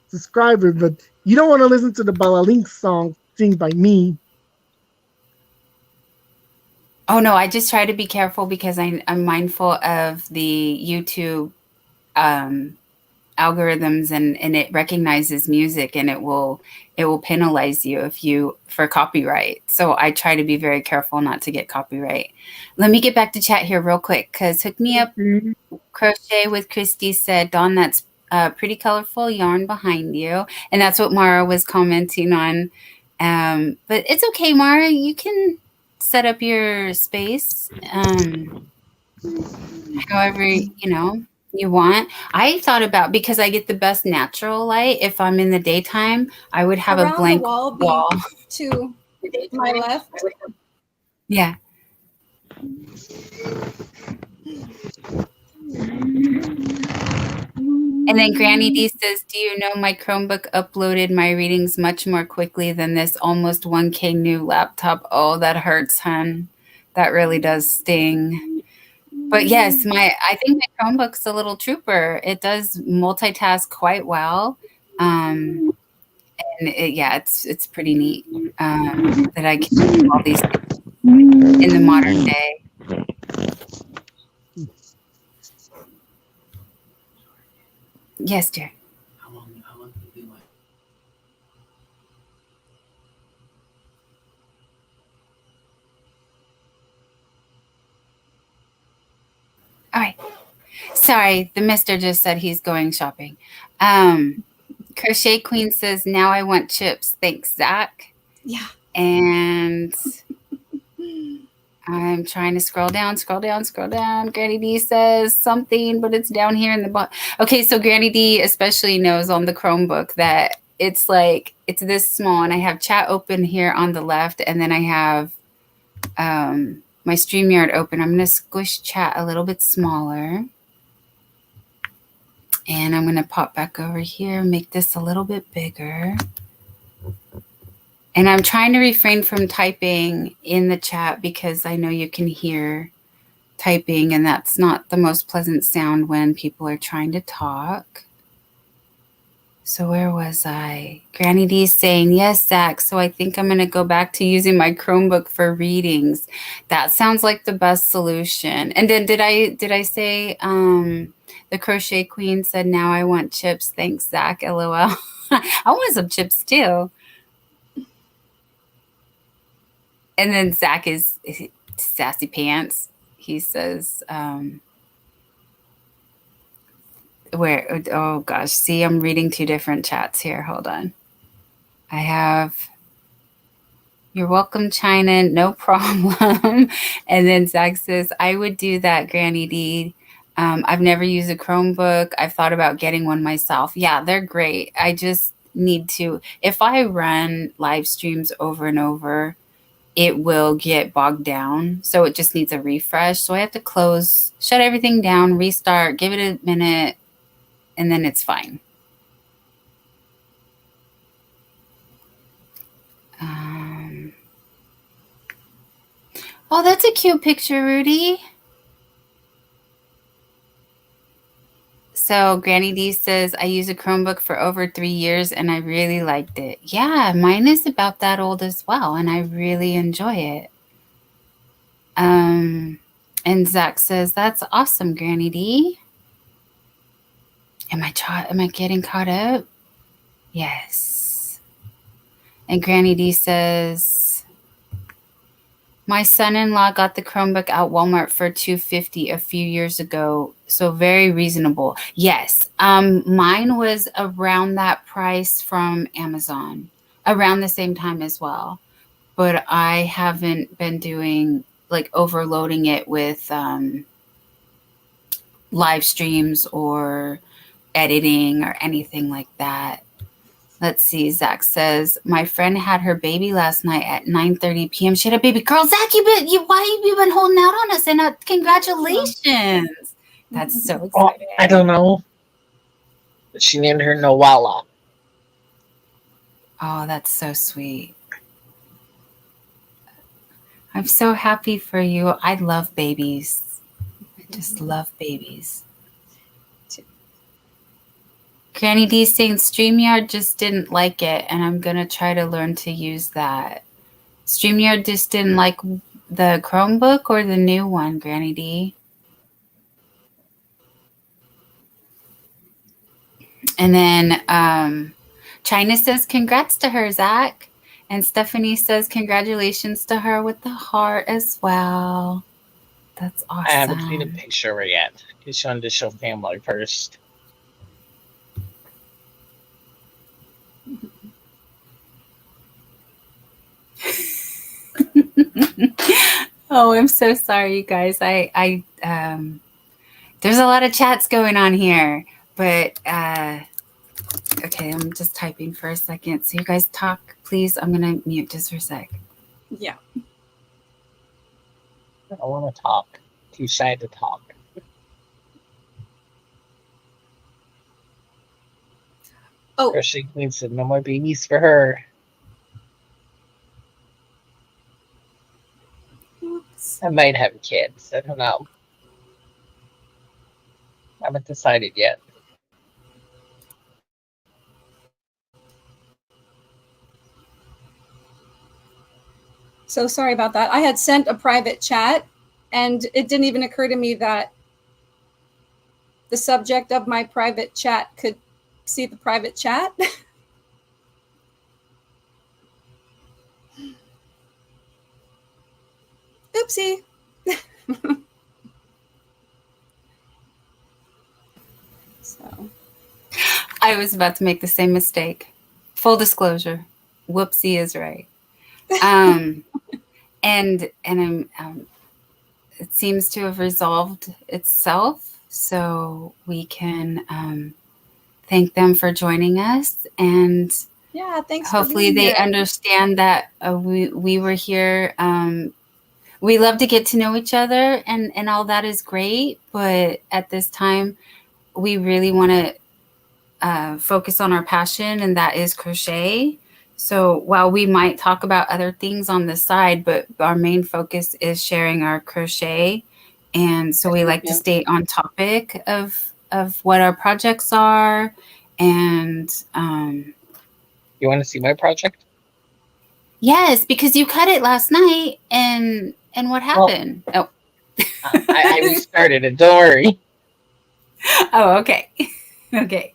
subscribers, but you don't want to listen to the Balalink song sing by me. Oh no, I just try to be careful because I'm mindful of the YouTube algorithms, and it recognizes music, and it will penalize you for copyright. So I try to be very careful not to get copyright. Let me get back to chat here real quick, because Hook Me Up Crochet with Christy said, Dawn, that's pretty colorful yarn behind you. And that's what Mara was commenting on. But it's okay, Mara, you can set up your space however you want. I thought about, because I get the best natural light, if I'm in the daytime, I would have a blank wall to my left. Yeah. And then Granny D says, do you know my Chromebook uploaded my readings much more quickly than this almost 1K new laptop? Oh, that hurts, hun. That really does sting. But yes, I think my Chromebook's a little trooper. It does multitask quite well. And it's pretty neat that I can do all these things in the modern day. Yes, dear. How long have you been like? All right. Sorry, the mister just said he's going shopping. Crochet Queen says, now I want chips. Thanks, Zach. Yeah. And I'm trying to scroll down. Granny D says something, but it's down here in the bottom. Okay, so Granny D especially knows on the Chromebook that it's like, it's this small, and I have chat open here on the left, and then I have my StreamYard open. I'm going to squish chat a little bit smaller. And I'm going to pop back over here, make this a little bit bigger. And I'm trying to refrain from typing in the chat because I know you can hear typing, and that's not the most pleasant sound when people are trying to talk. So where was I? Granny D's saying, yes, Zach. So I think I'm going to go back to using my Chromebook for readings. That sounds like the best solution. And then did I say the Crochet Queen said, now I want chips. Thanks, Zach. LOL. I want some chips too. And then Zach is sassy pants. He says, oh gosh, see, I'm reading two different chats here. Hold on. I have, you're welcome, China, no problem. And then Zach says, I would do that, Granny D. I've never used a Chromebook. I've thought about getting one myself. Yeah, they're great. I just need to, if I run live streams over and over, it will get bogged down. So it just needs a refresh. So I have to close, shut everything down, restart, give it a minute, and then it's fine. Oh, that's a cute picture, Rudy. So Granny D says, I use a Chromebook for over 3 years and I really liked it. Yeah, mine is about that old as well, and I really enjoy it. And Zach says, that's awesome, Granny D. Am I getting caught up? Yes. And Granny D says, my son-in-law got the Chromebook at Walmart for $250 a few years ago, so very reasonable. Yes, mine was around that price from Amazon, around the same time as well. But I haven't been doing, like, overloading it with live streams or editing or anything like that. Let's see. Zach says, my friend had her baby last night at 9:30 p.m. She had a baby. Girl, Zach, why have you been holding out on us? And congratulations. That's so exciting. I don't know. But she named her Noala. Oh, that's so sweet. I'm so happy for you. I love babies. I just love babies. Granny D saying StreamYard just didn't like it, and I'm going to try to learn to use that. StreamYard just didn't like the Chromebook or the new one, Granny D? And then China says, congrats to her, Zach. And Stephanie says, congratulations to her with the heart as well. That's awesome. I haven't seen a picture yet. Just wanted to show family first. Oh, I'm so sorry, you guys. I there's a lot of chats going on here, but okay, I'm just typing for a second. So you guys talk, please. I'm gonna mute just for a sec. Yeah. I want to talk. Too shy to talk. Oh, Crochet Queen said no more babies for her. oops. I might have kids. I don't know. I haven't decided yet. So sorry about that. I had sent a private chat, and it didn't even occur to me that the subject of my private chat could see the private chat. Oopsie. So I was about to make the same mistake. Full disclosure, whoopsie is right. And I'm it seems to have resolved itself, so we can thank them for joining us, and yeah, thanks. hopefully they understand that we were here. We love to get to know each other, and all that is great, but at this time we really want to focus on our passion, and that is crochet. So while we might talk about other things on the side, but our main focus is sharing our crochet. And so we like to stay on topic of what our projects are. And You want to see my project? yes, because you cut it last night, and what happened? Well, I restarted it. Don't worry. Oh, okay. Okay.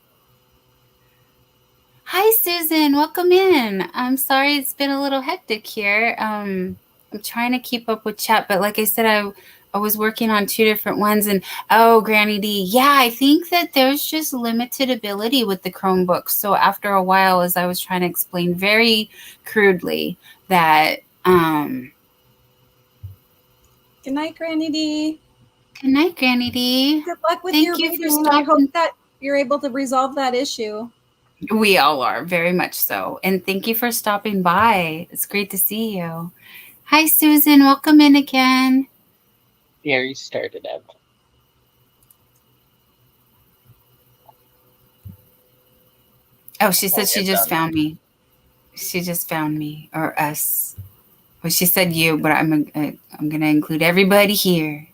Hi, Susan. Welcome in. I'm sorry it's been a little hectic here. I'm trying to keep up with chat, but like I said, I was working on 2 different ones. And oh, Granny D, yeah, I think that there's just limited ability with the Chromebooks. So after a while, as I was trying to explain very crudely that Good night, Granny D. Good night, Granny D. Good luck with Thank your you for reading. I hope stopping. that you're able to resolve that issue. We all are, very much so. And thank you for stopping by. It's great to see you. Hi, Susan. Welcome in again. Yeah, restarted it. Oh, she said she just found me. She just found me, or us. Well, she said you, but I'm gonna include everybody here.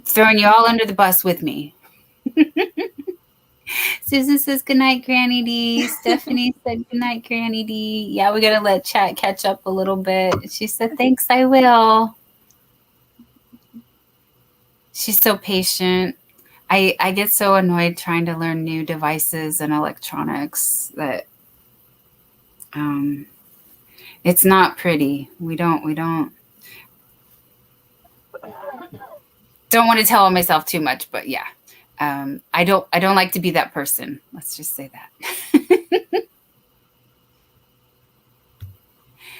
Throwing you all under the bus with me. Susan says goodnight, Granny D. Stephanie said goodnight, Granny D. Yeah, we gotta let chat catch up a little bit. She said thanks, I will. She's so patient. I get so annoyed trying to learn new devices and electronics that it's not pretty. We don't want to tell myself too much, but yeah. I don't like to be that person. Let's just say that.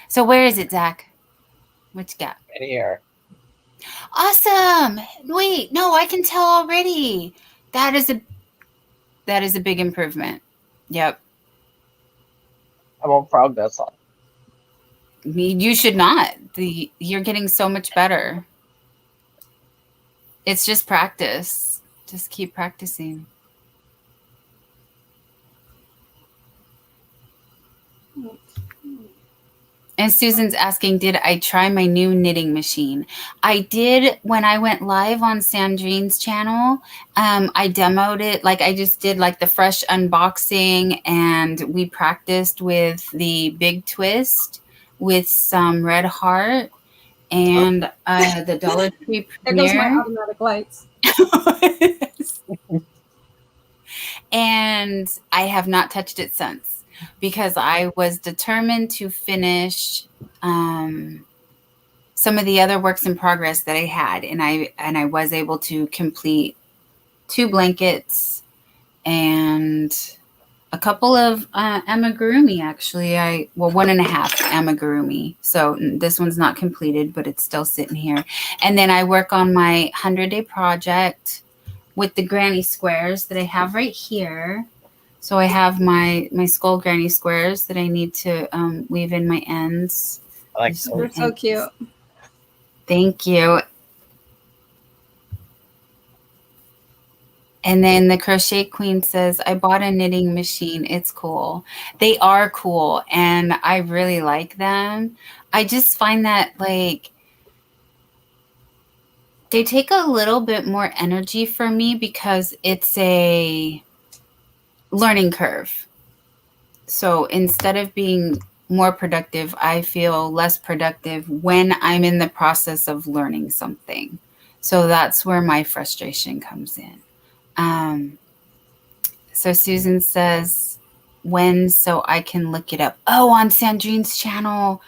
So where is it, Zach? What you got? Right here. Awesome. Wait, no, I can tell already. That is a big improvement. Yep. I won't progress on. You should not. You're getting so much better. It's just practice. Just keep practicing. And Susan's asking, did I try my new knitting machine? I did when I went live on Sandrine's channel. I demoed it. Like I just did like the fresh unboxing, and we practiced with the big twist with some red heart and the Dollar Tree There goes my Premier. automatic lights. And I have not touched it since, because I was determined to finish some of the other works in progress that I had, and I was able to complete 2 blankets and a couple of amigurumi. Actually, 1.5 amigurumi. So this one's not completed, but it's still sitting here. And then I work on my 100-day project with the granny squares that I have right here. So I have my skull granny squares that I need to weave in my ends. I like They're so cute. Thank you. And then the Crochet Queen says, I bought a knitting machine. It's cool. They are cool, and I really like them. I just find that, like, they take a little bit more energy from me because it's a learning curve. So instead of being more productive, I feel less productive when I'm in the process of learning something. So that's where my frustration comes in. So Susan says, when so I can look it up. Oh, on Sandrine's channel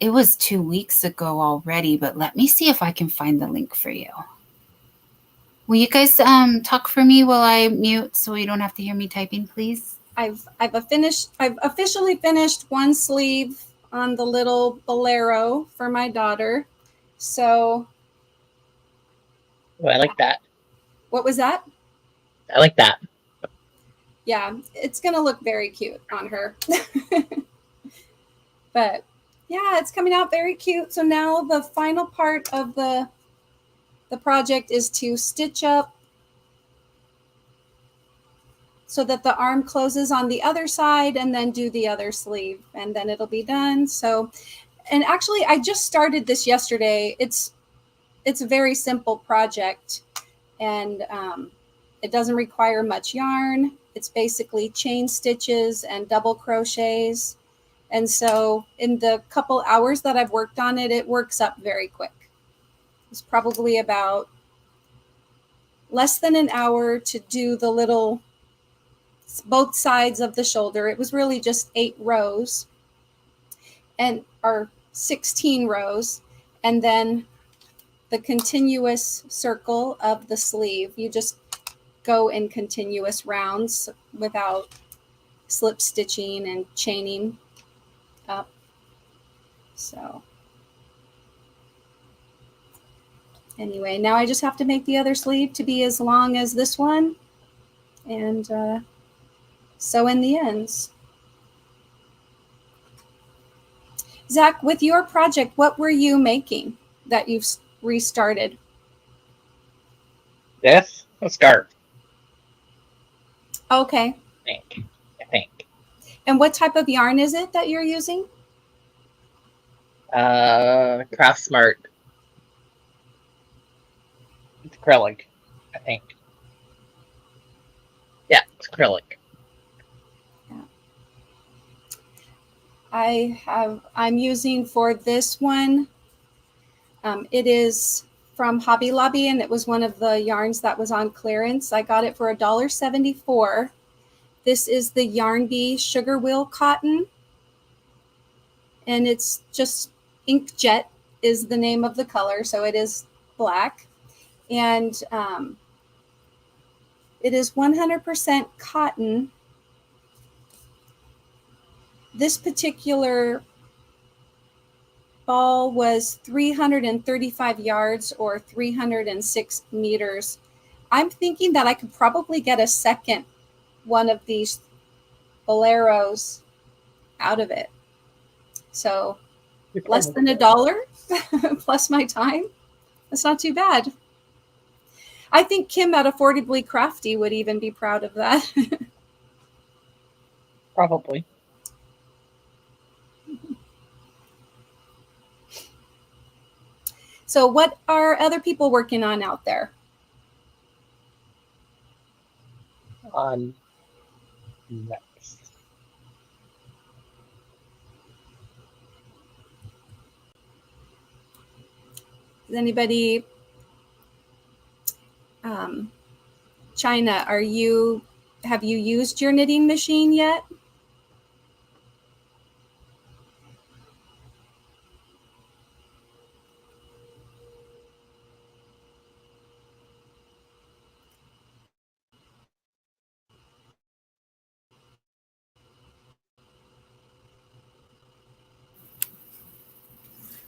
it was 2 weeks ago already, but let me see if I can find the link for you. Will you guys talk for me while I mute so you don't have to hear me typing, please? I've officially finished one sleeve on the little bolero for my daughter. So Oh, I like that. what was that? I like that. Yeah, it's gonna look very cute on her. But yeah, it's coming out very cute. So now the final part of the project is to stitch up so that the arm closes on the other side and then do the other sleeve and then it'll be done. So, and actually I just started this yesterday. It's a very simple project and it doesn't require much yarn. It's basically chain stitches and double crochets. And so in the couple hours that I've worked on it, it works up very quick. It's probably about less than an hour to do the little both sides of the shoulder. It was really just 8 rows and or 16 rows, and then the continuous circle of the sleeve. You just go in continuous rounds without slip stitching and chaining up. So anyway, now I just have to make the other sleeve to be as long as this one and sew in the ends. Zach, with your project, what were you making that you've restarted? This? A scarf. Okay. I think. And what type of yarn is it that you're using? Craft Smart. It's acrylic, I think. Yeah, it's acrylic. I'm using for this one, it is from Hobby Lobby, and it was one of the yarns that was on clearance. I got it for $1.74. This is the Yarn Bee Sugar Wheel Cotton, and it's just Inkjet is the name of the color, so it is black, and it is 100% cotton. This particular ball was 335 yards or 306 meters. I'm thinking that I could probably get a second one of these boleros out of it. So less than $1 plus my time. That's not too bad. I think Kim at Affordably Crafty would even be proud of that. Probably. So what are other people working on out there? On next. Is anybody, China, have you used your knitting machine yet?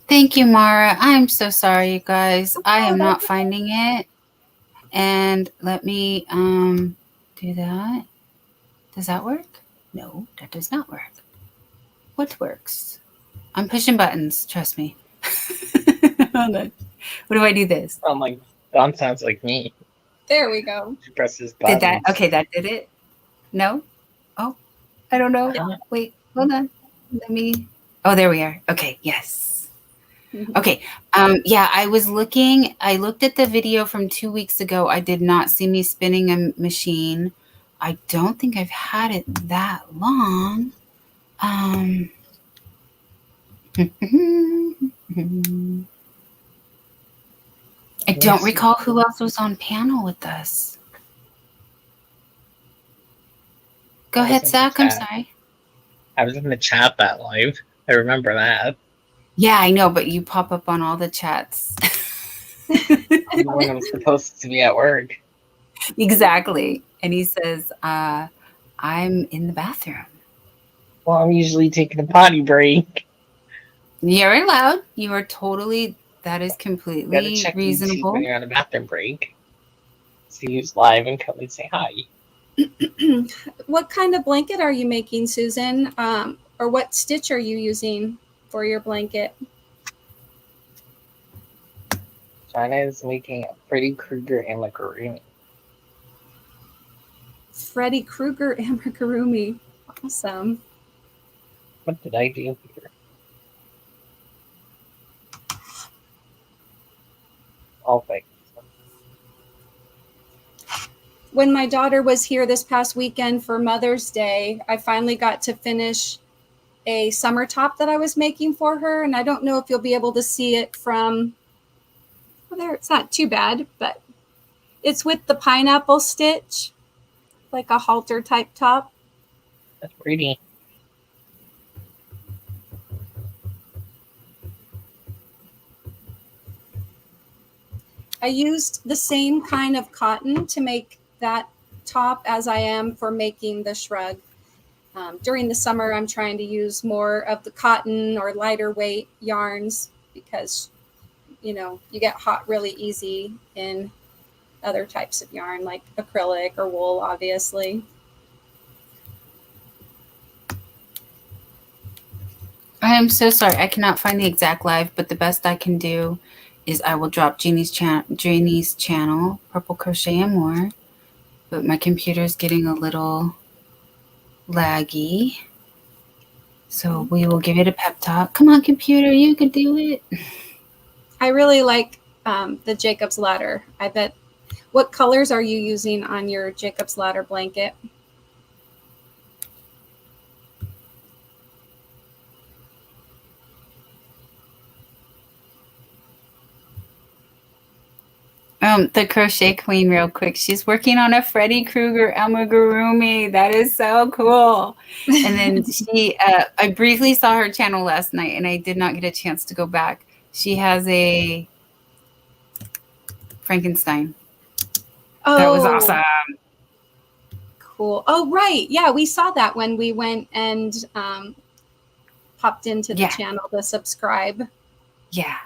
Thank you, Mara. I'm so sorry, you guys. I am not finding it. And let me do that. Does that work? No, that does not work. What works? I'm pushing buttons, trust me. Hold on. What do I do this? Oh my, Dawn sounds like me. There we go. She presses buttons. Did that? Okay, that did it. No? Oh, I don't know. Yeah. Wait, hold on. Let me. Oh, there we are. Okay, yes. Okay. Yeah, I looked at the video from 2 weeks ago. I did not see me spinning a machine. I don't think I've had it that long. I don't recall who else was on panel with us. Go ahead, Zach. I'm sorry. I was in the chat that live. I remember that. Yeah, I know, but you pop up on all the chats. When I'm supposed to be at work. Exactly. And he says, I'm in the bathroom. Well, I'm usually taking a potty break. You're allowed. You are totally, that is completely You gotta check reasonable. YouTube when you're on a bathroom break. See who's live and come and say hi. What kind of blanket are you making, Susan? Or what stitch are you using for your blanket? China is making a Freddy Krueger amigurumi. Freddy Krueger amigurumi. Awesome. What did I do here? All things. When my daughter was here this past weekend for Mother's Day, I finally got to finish a summer top that I was making for her. And I don't know if you'll be able to see it from there. It's not too bad, but it's with the pineapple stitch, like a halter type top. That's pretty. I used the same kind of cotton to make that top as I am for making the shrug. During the summer, I'm trying to use more of the cotton or lighter weight yarns because, you get hot really easy in other types of yarn like acrylic or wool, obviously. I am so sorry. I cannot find the exact live, but the best I can do is I will drop Jeannie's channel, Purple Crochet and More. But my computer is getting a little laggy. So we will give it a pep talk. Come on, computer, you can do it. I really like the Jacob's Ladder. I bet. What colors are you using on your Jacob's Ladder blanket? The Crochet Queen, real quick. She's working on a Freddy Krueger amigurumi. That is so cool. And then I briefly saw her channel last night, and I did not get a chance to go back. She has a Frankenstein. Oh, that was awesome. Cool. Oh, right. Yeah, we saw that when we went and popped into the channel to subscribe. Yeah.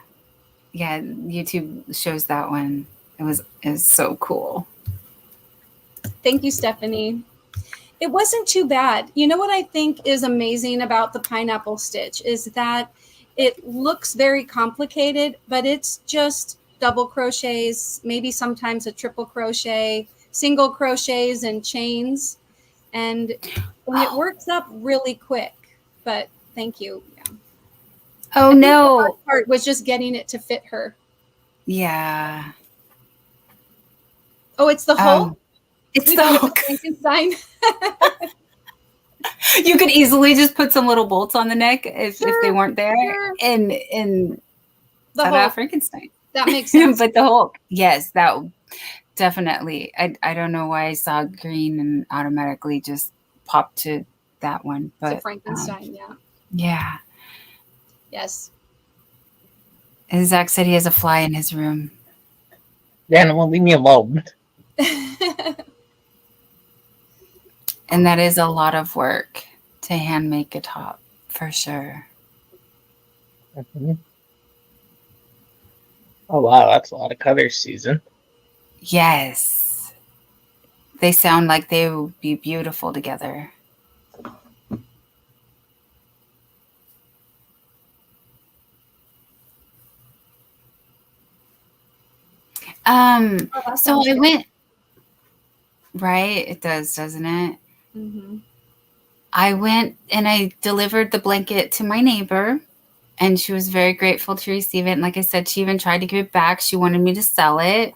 Yeah, YouTube shows that one. It was so cool. Thank you, Stephanie. It wasn't too bad. You know what I think is amazing about the pineapple stitch is that it looks very complicated, but it's just double crochets, maybe sometimes a triple crochet, single crochets and chains. And it works up really quick, but thank you. Yeah. Oh, no. The hard part was just getting it to fit her. Yeah. Oh, it's the Hulk? It's the Hulk. Frankenstein. You could easily just put some little bolts on the neck if they weren't there. Sure. And the Hulk. Frankenstein. That makes sense. But the Hulk, yes, that definitely. I don't know why I saw green and automatically just popped to that one. But it's a Frankenstein, yeah. Yeah. Yes. And Zach said he has a fly in his room. Yeah, well, leave me alone. And that is a lot of work to hand make a top, for sure. Mm-hmm. Oh, wow, that's a lot of colors, Susan. Yes. They sound like they would be beautiful together. So I went, right? It does, doesn't it? Mm-hmm. I went and I delivered the blanket to my neighbor, and she was very grateful to receive it. And like I said, she even tried to give it back. She wanted me to sell it.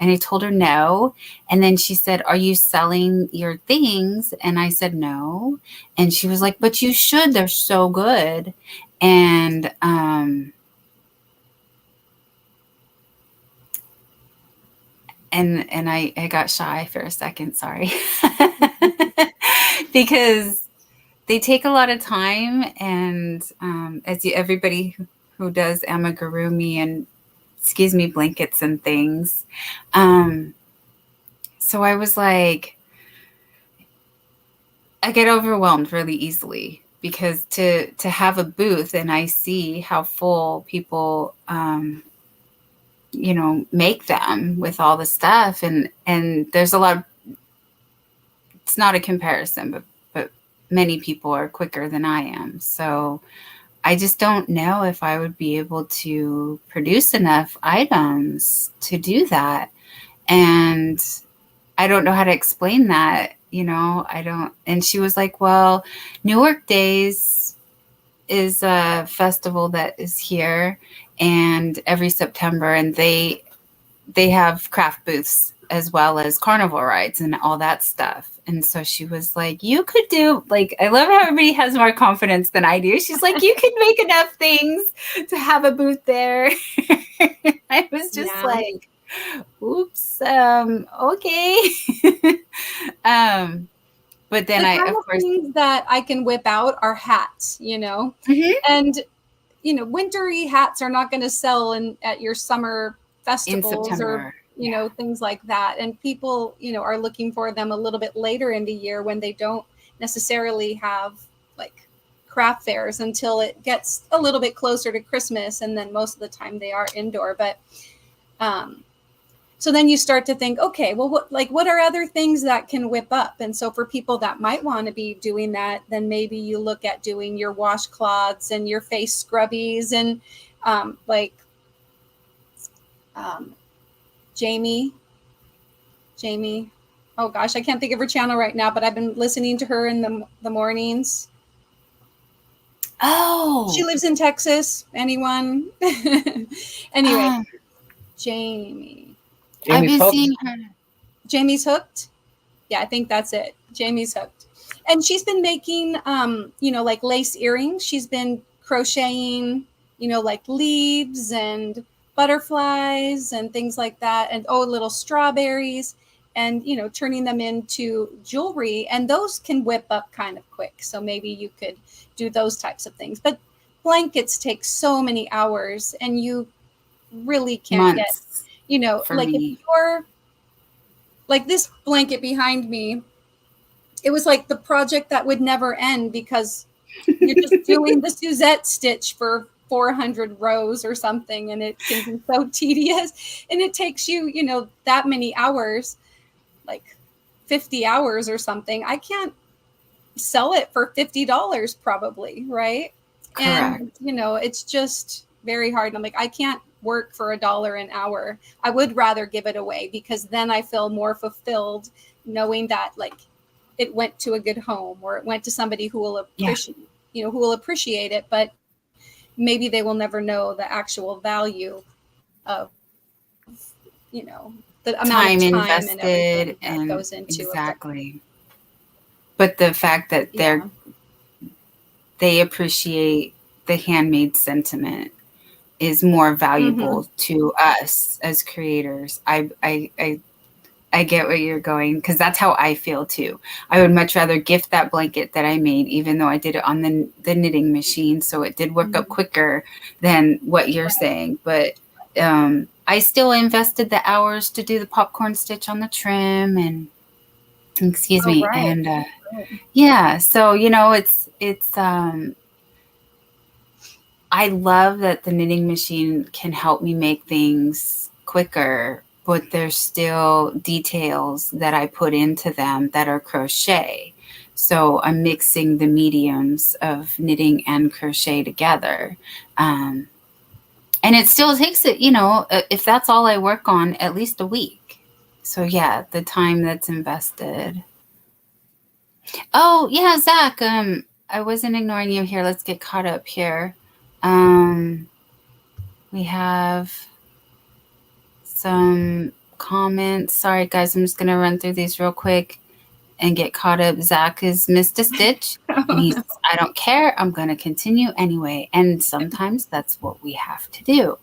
And I told her no. And then she said, are you selling your things? And I said, no. And she was like, but you should. They're so good. And I got shy for a second, sorry. Because they take a lot of time. And everybody who does amigurumi and blankets and things. So I was like, I get overwhelmed really easily, because to have a booth and I see how full people, make them with all the stuff, and there's a lot of, it's not a comparison, but many people are quicker than I am. So I just don't know if I would be able to produce enough items to do that. And I don't know how to explain that, I don't. And she was like, well, Newark Days is a festival that is here, and every September, and they have craft booths as well as carnival rides and all that stuff. And so she was like, you could do, like, I love how everybody has more confidence than I do. She's like, you could make enough things to have a booth there. I was just like, oops, okay. But then of course, things that I can whip out are hats, Mm-hmm. And, wintry hats are not going to sell at your summer festivals or, things like that. And people, are looking for them a little bit later in the year when they don't necessarily have like craft fairs until it gets a little bit closer to Christmas. And then most of the time they are indoor. But so then you start to think, okay, well, what are other things that can whip up? And so for people that might want to be doing that, then maybe you look at doing your washcloths and your face scrubbies and Jamie. Oh gosh, I can't think of her channel right now, but I've been listening to her in the mornings. Oh, she lives in Texas. Anyone? Anyway, Jamie. I've been seeing her. Jamie's Hooked. Yeah, I think that's it. Jamie's Hooked. And she's been making, like lace earrings. She's been crocheting, like leaves and butterflies and things like that. And, little strawberries and, turning them into jewelry. And those can whip up kind of quick. So maybe you could do those types of things. But blankets take so many hours and you really can't get... like me. If you're like this blanket behind me, it was like the project that would never end because you're just doing the Suzette stitch for 400 rows or something. And it can be so tedious and it takes you, that many hours, like 50 hours or something. I can't sell it for $50 probably. Right. Correct. And, it's just very hard. I'm like, I can't work for $1 an hour. I would rather give it away because then I feel more fulfilled knowing that like it went to a good home or it went to somebody who will appreciate, who will appreciate it, but maybe they will never know the actual value of, the amount time of time invested and that goes into exactly. But the fact that they appreciate the handmade sentiment is more valuable to us as creators. I get where you're going because that's how I feel too. I would much rather gift that blanket that I made, even though I did it on the knitting machine, so it did work up quicker than what you're saying. But I still invested the hours to do the popcorn stitch on the trim and and yeah. So it's I love that the knitting machine can help me make things quicker, but there's still details that I put into them that are crochet. So I'm mixing the mediums of knitting and crochet together. And it still takes it, if that's all I work on, at least a week. So yeah, the time that's invested. Oh yeah, Zach, I wasn't ignoring you here. Let's get caught up here. We have some comments. Sorry, guys, I'm just going to run through these real quick and get caught up. Zach has missed a stitch, and he says, I don't care. I'm going to continue anyway. And sometimes that's what we have to do.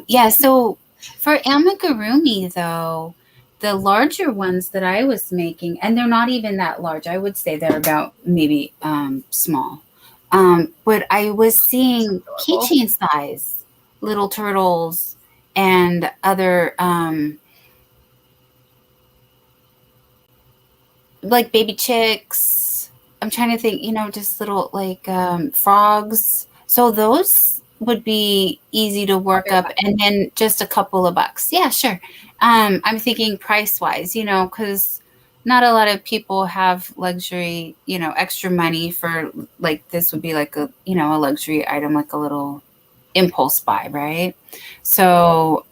Yeah, so for amigurumi, though, the larger ones that I was making, and they're not even that large. I would say they're about maybe small. But I was seeing keychain size little turtles and other like baby chicks. I'm trying to think, just little like frogs. So those would be easy to work up, and then just a couple of bucks. Yeah, sure. I'm thinking price wise, because not a lot of people have luxury, extra money for like this would be like a luxury item, like a little impulse buy, right? So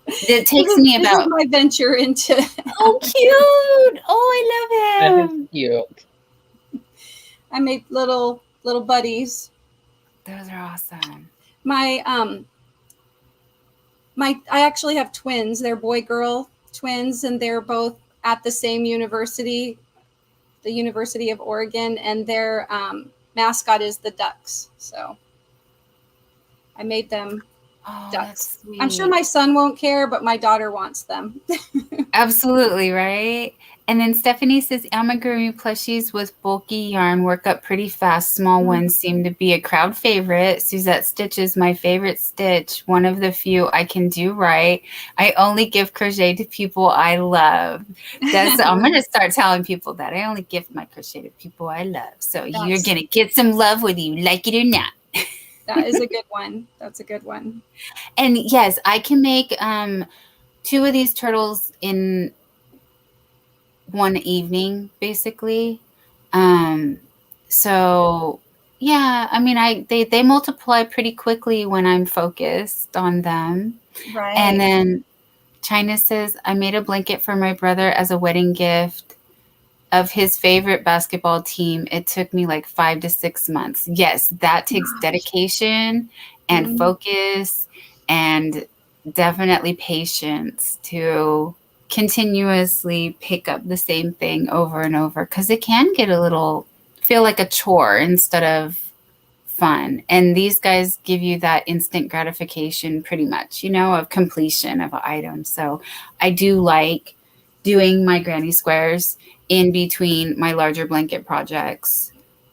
it takes me about. This is my venture into. Oh, cute! Oh, I love him. That is cute. I made little buddies. Those are awesome. I actually have twins. They're boy-girl twins, and they're both at the same university, the University of Oregon, and their mascot is the ducks. So I made them ducks. I'm sure my son won't care, but my daughter wants them. Absolutely, right? And then Stephanie says amigurumi plushies with bulky yarn work up pretty fast. Small ones seem to be a crowd favorite. Suzette Stitch is my favorite stitch. One of the few I can do right. I only give crochet to people I love. I'm going to start telling people that. I only give my crochet to people I love. So you're going to get some love whether you like it or not. That is a good one. That's a good one. And yes, I can make 2 of these turtles in one evening, basically. So yeah, I mean, they multiply pretty quickly when I'm focused on them. Right. And then China says, I made a blanket for my brother as a wedding gift of his favorite basketball team. It took me like 5 to 6 months. Yes, that takes dedication and focus and definitely patience to continuously pick up the same thing over and over, because it can get feel like a chore instead of fun. And these guys give you that instant gratification pretty much, of completion of an item. So I do like doing my granny squares in between my larger blanket projects.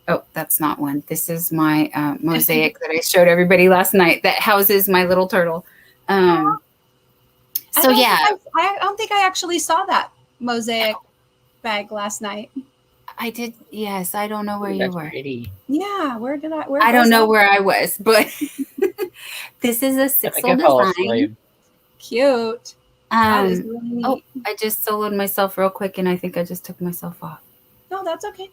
Oh, that's not one. This is my mosaic that I showed everybody last night that houses my little turtle. So yeah. I don't think I actually saw that mosaic bag last night. I did. Yes. I don't know where you were. Pretty. Yeah. Where I don't know where I was, but this is a 6-hole design. Cute. That is really neat. Oh, I just soloed myself real quick, and I think I just took myself off. No, that's okay.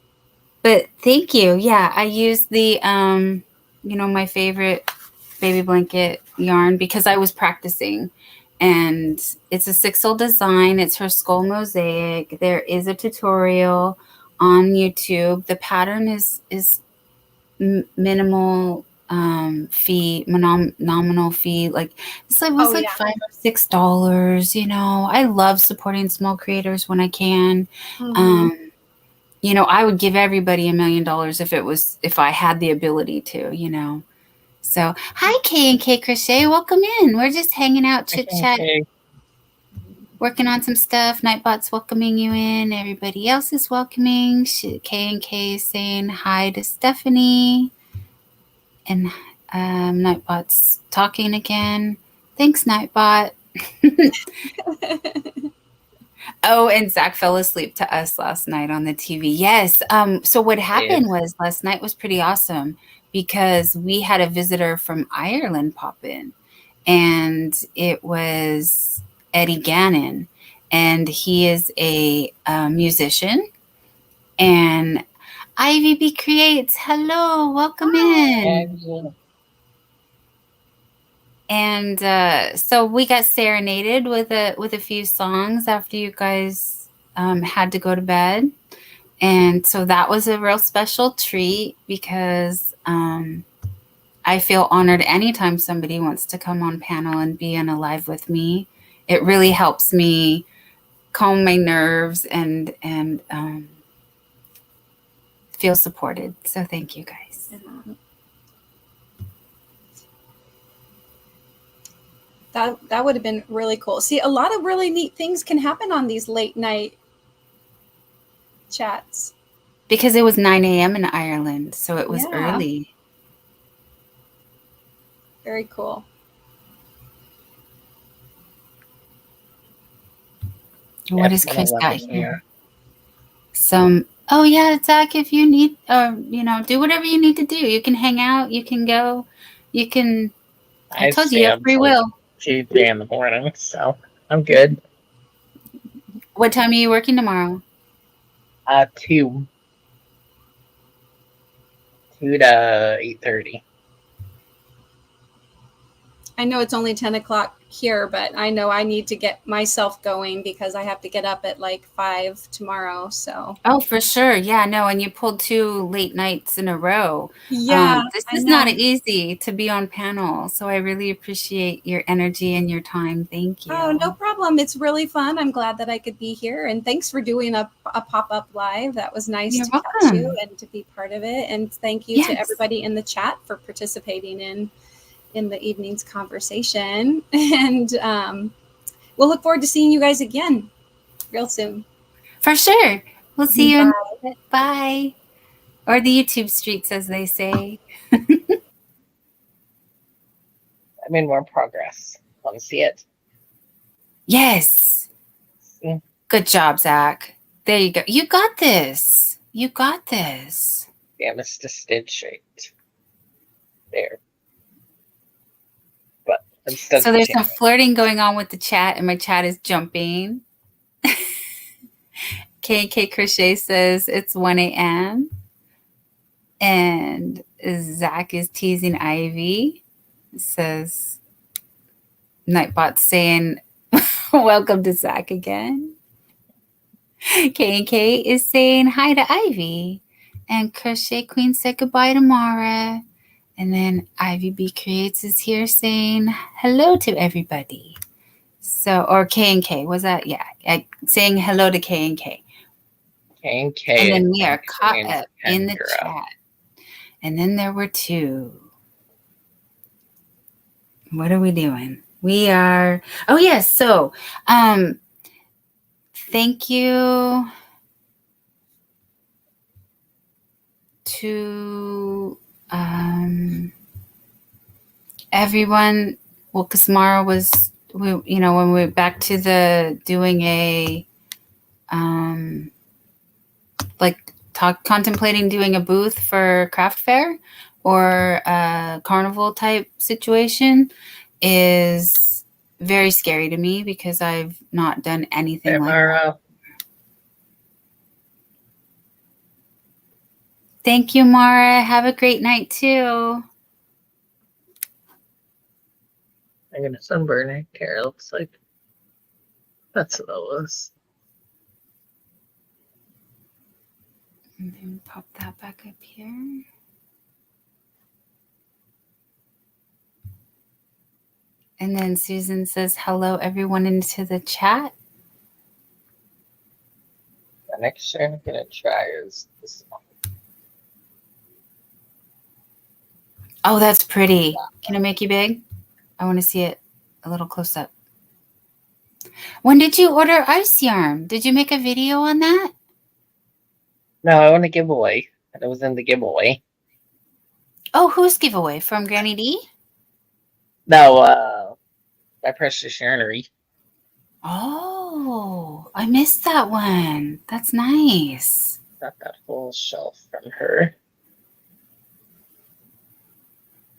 But thank you. Yeah, I used the my favorite baby blanket yarn because I was practicing, and it's a 6-hole design. It's her skull mosaic. There is a tutorial on YouTube. The pattern is minimal fee, nominal fee. Like it's like was like $5 or $6. I love supporting small creators when I can. I would give everybody $1 million if I had the ability to. So hi K&K Crochet, welcome in. We're just hanging out, chit chat, working on some stuff. Nightbot's welcoming you in. Everybody else is welcoming. K&K is saying hi to Stephanie. And Nightbot's talking again. Thanks, Nightbot. Oh, and Zach fell asleep to us last night on the TV. Yes. So what happened was last night was pretty awesome because we had a visitor from Ireland pop in, and it was Eddie Gannon, and he is a musician. And Ivy B Creates, hello, welcome in. And so we got serenaded with a few songs after you guys had to go to bed, and so that was a real special treat because I feel honored anytime somebody wants to come on panel and be on a live with me. It really helps me calm my nerves and feel supported. So thank you guys. That would have been really cool. See, a lot of really neat things can happen on these late night chats. Because it was 9 a.m. in Ireland, so it was early. Very cool. What has Chris got here? Oh yeah, Zach, if you need, do whatever you need to do. You can hang out, you can go, you can, I told you have free will. 2, 3 in the morning, so I'm good. What time are you working tomorrow? 2 to 8:30. I know it's only 10 o'clock here, but I know I need to get myself going because I have to get up at like 5 tomorrow. So. Oh, for sure. Yeah, no. And you pulled 2 late nights in a row. Yeah. This is not easy to be on panel. So I really appreciate your energy and your time. Thank you. Oh, no problem. It's really fun. I'm glad that I could be here. And thanks for doing a pop-up live. That was nice You're to welcome. catch you and to be part of it. And thank you to everybody in the chat for participating in the evening's conversation. And we'll look forward to seeing you guys again real soon. For sure. We'll see you. Bye. Or the YouTube streets, as they say. I'm in more progress. Want to see it? Yes. Good job, Zach. There you go. You got this. You got this. Yeah, Mr. Stitch right there. But so there's some flirting going on with the chat, and my chat is jumping. K Crochet says it's 1 a.m. And Zach is teasing Ivy. It says Nightbot saying welcome to Zach again. K is saying hi to Ivy. And Crochet Queen said goodbye to Mara. And then Ivy B Creates is here saying hello to everybody. So, or K, was that? Yeah, saying hello to K. And then we are caught up in the chat. And then there were 2. What are we doing? We are, oh yes. So, thank you to everyone. Well, because Mara was, when we went back to the doing a contemplating doing a booth for craft fair or a carnival type situation is very scary to me because I've not done anything like that. Thank you, Mara. Have a great night too. I'm gonna sunburn it. Care looks like that's what it was. And then pop that back up here. And then Susan says hello everyone into the chat. The next thing I'm gonna try is this one. Oh, that's pretty. Can I make you big? I want to see it a little close up. When did you order ice yarn? Did you make a video on that? No, I want a giveaway. It was in the giveaway. Oh, whose giveaway? From Granny D? No, my Precious Yarnery. Oh, I missed that one. That's nice. Got that full shelf from her.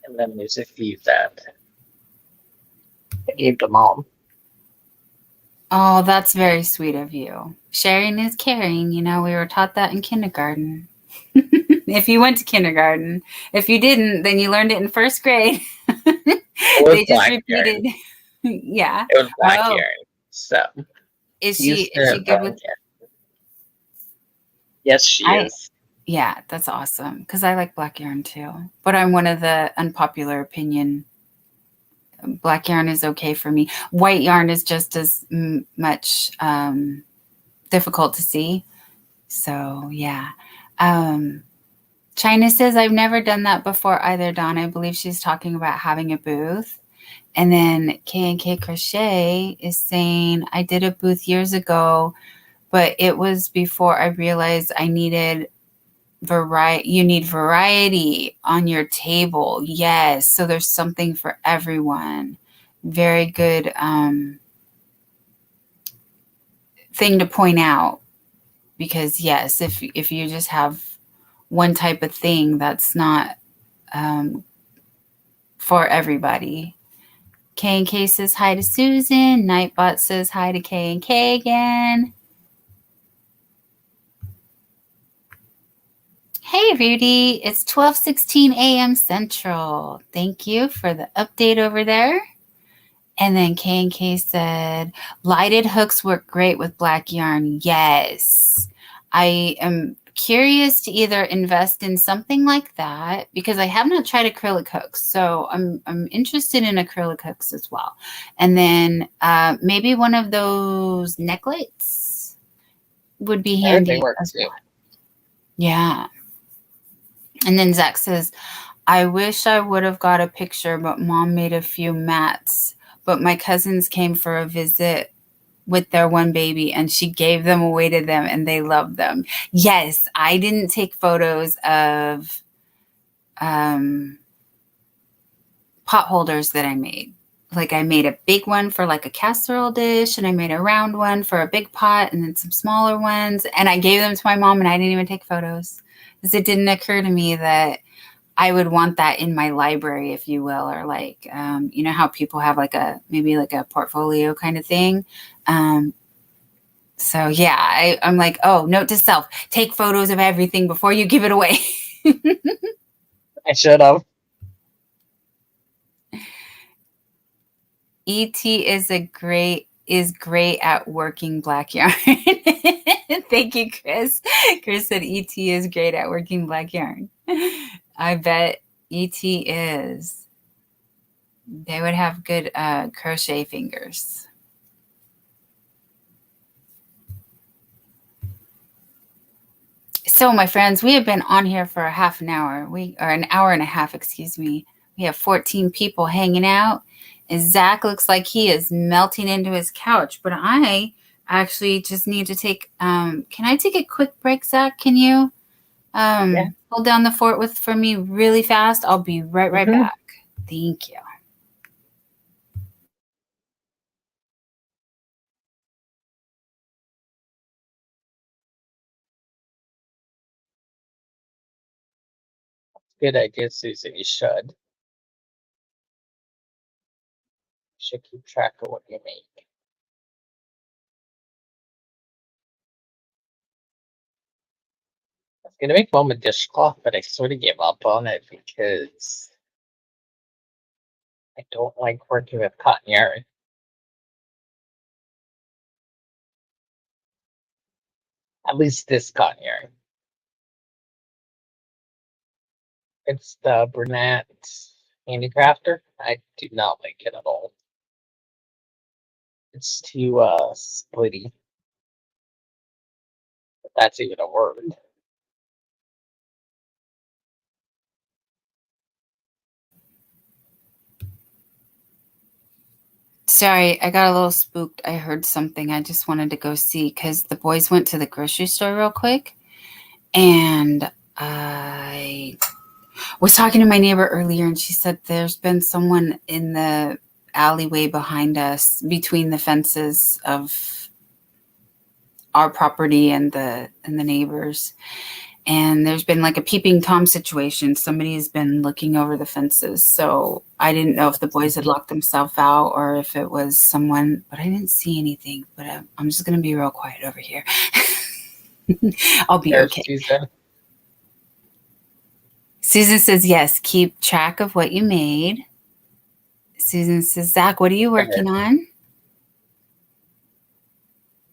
And then there's a few that I gave to Mom. Oh, that's very sweet of you. Sharing is caring. We were taught that in kindergarten. If you went to kindergarten. If you didn't, then you learned it in first grade. They just repeated. Yeah. It was black yarn. So is she good with Yes, she is. Yeah, that's awesome. Because I like black yarn too. But I'm one of the unpopular opinion. Black yarn is okay for me. White yarn is just as much difficult to see. So, yeah. China says, I've never done that before either, Dawn. I believe she's talking about having a booth. And then K&K Crochet is saying, I did a booth years ago, but it was before I realized I needed variety. You need variety on your table. Yes. So there's something for everyone. Very good thing to point out. Because yes, if you just have one type of thing, that's not for everybody. K&K says hi to Susan. Nightbot says hi to K&K again. Hey, Rudy. It's 12:16 a.m. Central. Thank you for the update over there. And then K&K said, lighted hooks work great with black yarn. Yes. I am curious to either invest in something like that because I have not tried acrylic hooks. So I'm interested in acrylic hooks as well. And then maybe one of those necklets would be handy. They work as too. well. Yeah. And then Zach says, I wish I would have got a picture, but Mom made a few mats. But my cousins came for a visit with their one baby and she gave them away to them and they loved them. Yes, I didn't take photos of pot holders that I made. Like I made a big one for like a casserole dish and I made a round one for a big pot and then some smaller ones. And I gave them to my mom and I didn't even take photos because it didn't occur to me that I would want that in my library, if you will, or like, you know how people have like maybe like a portfolio kind of thing. So yeah, I'm like, oh, note to self, take photos of everything before you give it away. I should have. ET is great at working black yarn. Thank you, Chris. Chris said ET is great at working black yarn. I bet ET is. They would have good crochet fingers. So, my friends, we have been on here for a half an hour. Or an hour and a half, excuse me. We have 14 people hanging out. And Zach looks like he is melting into his couch. But I actually just need to take, can I take a quick break, Zach? Can you hold down the fort for me really fast? I'll be right back. Thank you. Good idea, Susan. You should. Should keep track of what you make. I was gonna make mom a dishcloth, but I sort of gave up on it because I don't like working with cotton yarn. At least this cotton yarn. It's the Bernat Handicrafter. I do not like it at all. It's too splitty. If that's even a word. Sorry, I got a little spooked. I heard something. I just wanted to go see because the boys went to the grocery store real quick. And I was talking to my neighbor earlier and she said there's been someone in the alleyway behind us between the fences of our property and the neighbors. And there's been like a peeping Tom situation. Somebody's been looking over the fences. So I didn't know if the boys had locked themselves out or if it was someone, but I didn't see anything. But I'm just going to be real quiet over here. I'll be okay. Susan. Susan says, yes, keep track of what you made. Susan says, Zach, what are you working on?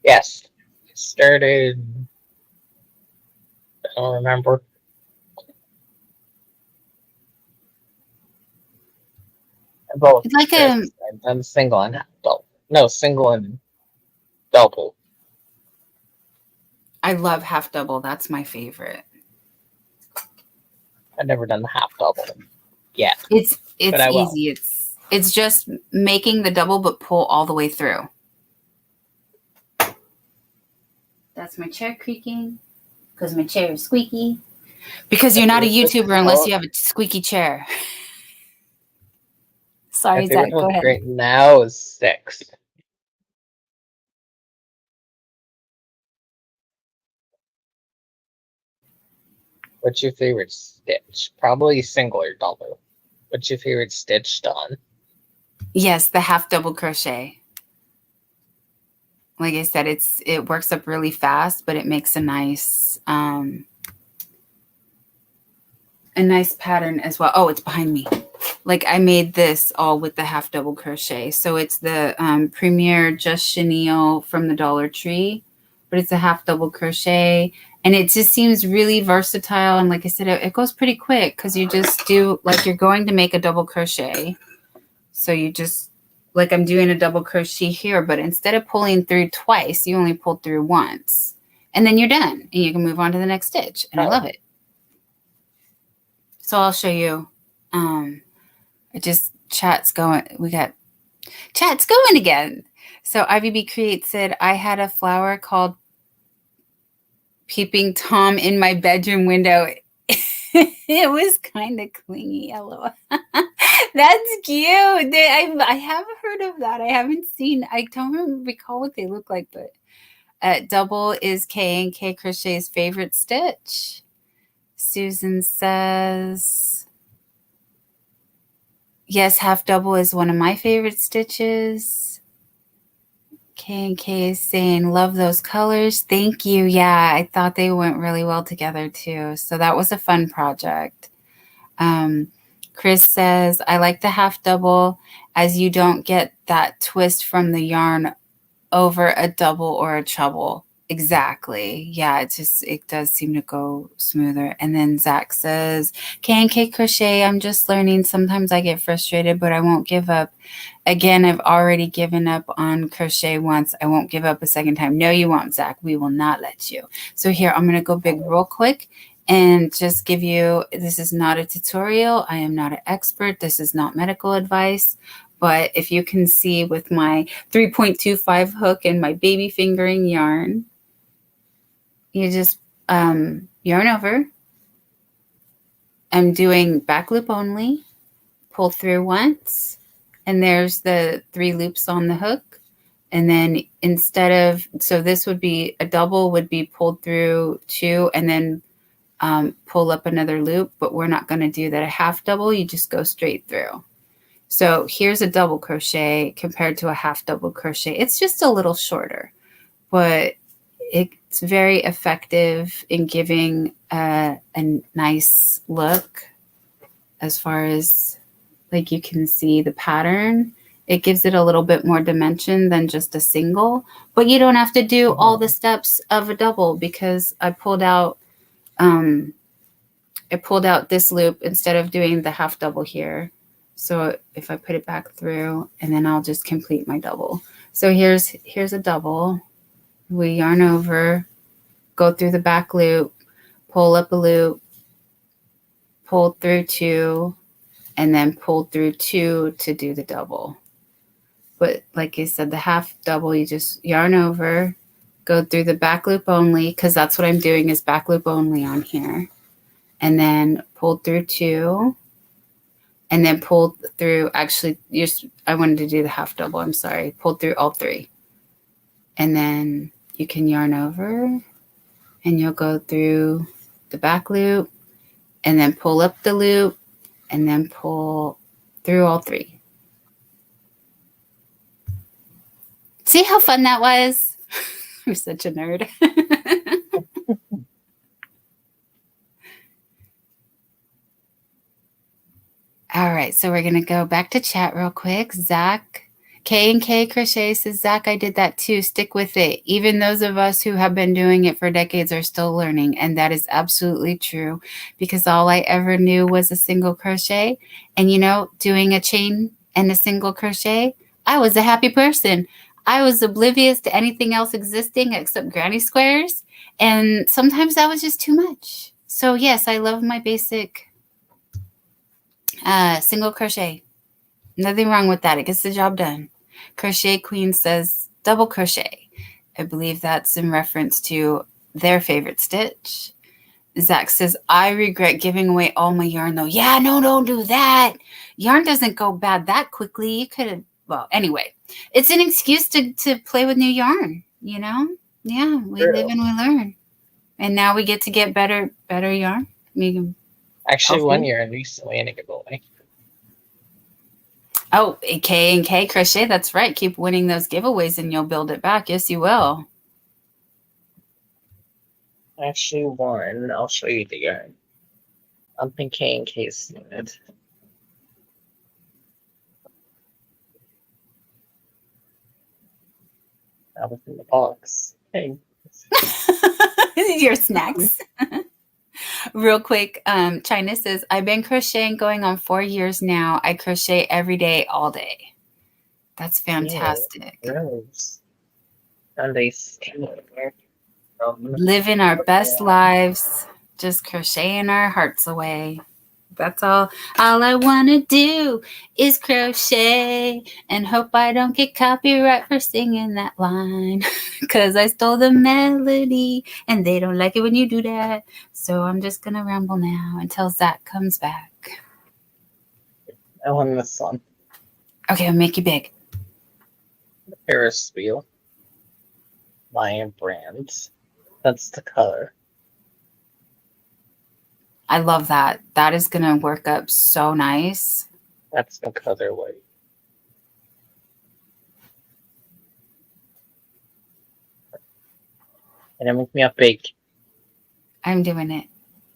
Yes. I started don't remember. Both. It's like a. I've done single and half double. No, single and double. I love half double. That's my favorite. I've never done the half double yet. It's But I will. easy. It's just making the double but pull all the way through. That's my chair creaking because my chair is squeaky. Because you're not a YouTuber unless you have a squeaky chair. Sorry, Zach, go ahead. Right now is 6. What's your favorite stitch? Probably single or double. What's your favorite stitch done? Yes, the half double crochet. Like I said, it works up really fast, but it makes a nice pattern as well. Oh, it's behind me. Like I made this all with the half double crochet. So it's the Premier Just Chenille from the Dollar Tree, but it's a half double crochet. And it just seems really versatile. And like I said, it goes pretty quick because you just do, like you're going to make a double crochet. So you just, like I'm doing a double crochet here, but instead of pulling through twice, you only pull through once. And then you're done. And you can move on to the next stitch. And I love it. So I'll show you. It just chat's going. We got chat's going again. So IVB Create said, I had a flower called Peeping Tom in my bedroom window. It was kind of clingy. LOL. That's cute. I have heard of that. I haven't seen. I don't recall what they look like, but double is K&K Crochet's favorite stitch. Susan says, yes, half double is one of my favorite stitches. K&K is saying, love those colors. Thank you. Yeah, I thought they went really well together too. So that was a fun project. Chris says, I like the half double as you don't get that twist from the yarn over a double or a treble. Exactly. Yeah, it does seem to go smoother. And then Zach says, K&K Crochet, I'm just learning. Sometimes I get frustrated, but I won't give up. Again, I've already given up on crochet once. I won't give up a second time. No, you won't, Zach. We will not let you. So here, I'm going to go big real quick and just give you, this is not a tutorial. I am not an expert. This is not medical advice. But if you can see with my 3.25 hook and my baby fingering yarn, you just yarn over. I'm doing back loop only, pull through once, and there's the 3 loops on the hook. And then instead of, so this would be a double would be pulled through 2 and then pull up another loop, but we're not going to do that. A half double, you just go straight through. So here's a double crochet compared to a half double crochet. It's just a little shorter, but it's very effective in giving a nice look as far as, like you can see the pattern. It gives it a little bit more dimension than just a single, but you don't have to do all the steps of a double because I pulled out this loop instead of doing the half double here. So if I put it back through and then I'll just complete my double. So here's a double. We yarn over, go through the back loop, pull up a loop, pull through 2, and then pull through 2 to do the double. But like I said, the half double, you just yarn over, go through the back loop only, because that's what I'm doing is back loop only on here. And then pull through 2. And then pull through, actually, I wanted to do the half double, I'm sorry. Pull through all 3. And then you can yarn over and you'll go through the back loop and then pull up the loop and then pull through all 3. See how fun that was? I'm such a nerd. All right, so we're going to go back to chat real quick. Zach K&K Crochet says, Zach, I did that too. Stick with it. Even those of us who have been doing it for decades are still learning. And that is absolutely true, because all I ever knew was a single crochet. And, you know, doing a chain and a single crochet, I was a happy person. I was oblivious to anything else existing except granny squares. And sometimes that was just too much. So, yes, I love my basic single crochet. Nothing wrong with that. It gets the job done. Crochet Queen says double crochet. I believe that's in reference to their favorite stitch. Zach says, I regret giving away all my yarn though. Yeah, no, don't do that. Yarn doesn't go bad that quickly. You could have, well, anyway, it's an excuse to play with new yarn, you know? Yeah, we live and we learn. And now we get to get better yarn. Actually, 1 year recently in a giveaway. Oh, K&K Crochet, that's right. Keep winning those giveaways and you'll build it back. Yes, you will. I actually won. I'll show you the yarn. I'm thinking K snitted. That was in the box. Hey. Your snacks. Real quick, China says, I've been crocheting going on 4 years now. I crochet every day, all day. That's fantastic. Yeah, Rose. Sundays. Living our best lives, just crocheting our hearts away. That's all I want to do is crochet and hope I don't get copyright for singing that line, because I stole the melody and they don't like it when you do that. So I'm just going to ramble now until Zach comes back. I want this one. Okay, I'll make you big. The Ferris wheel. Lion brand. That's the color. I love that. That is going to work up so nice. That's the colorway. And it makes me up big. I'm doing it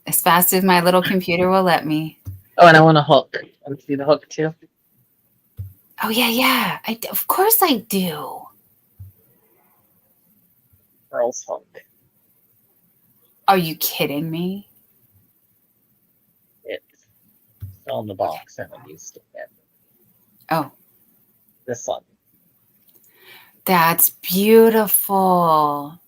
as fast as my little computer will let me. Oh, and I want a hook. Want to see the hook too? Oh, yeah. Of course I do. Pearl's hook. Are you kidding me? It's still in the box. I haven't used it yet. Oh. This one. That's beautiful.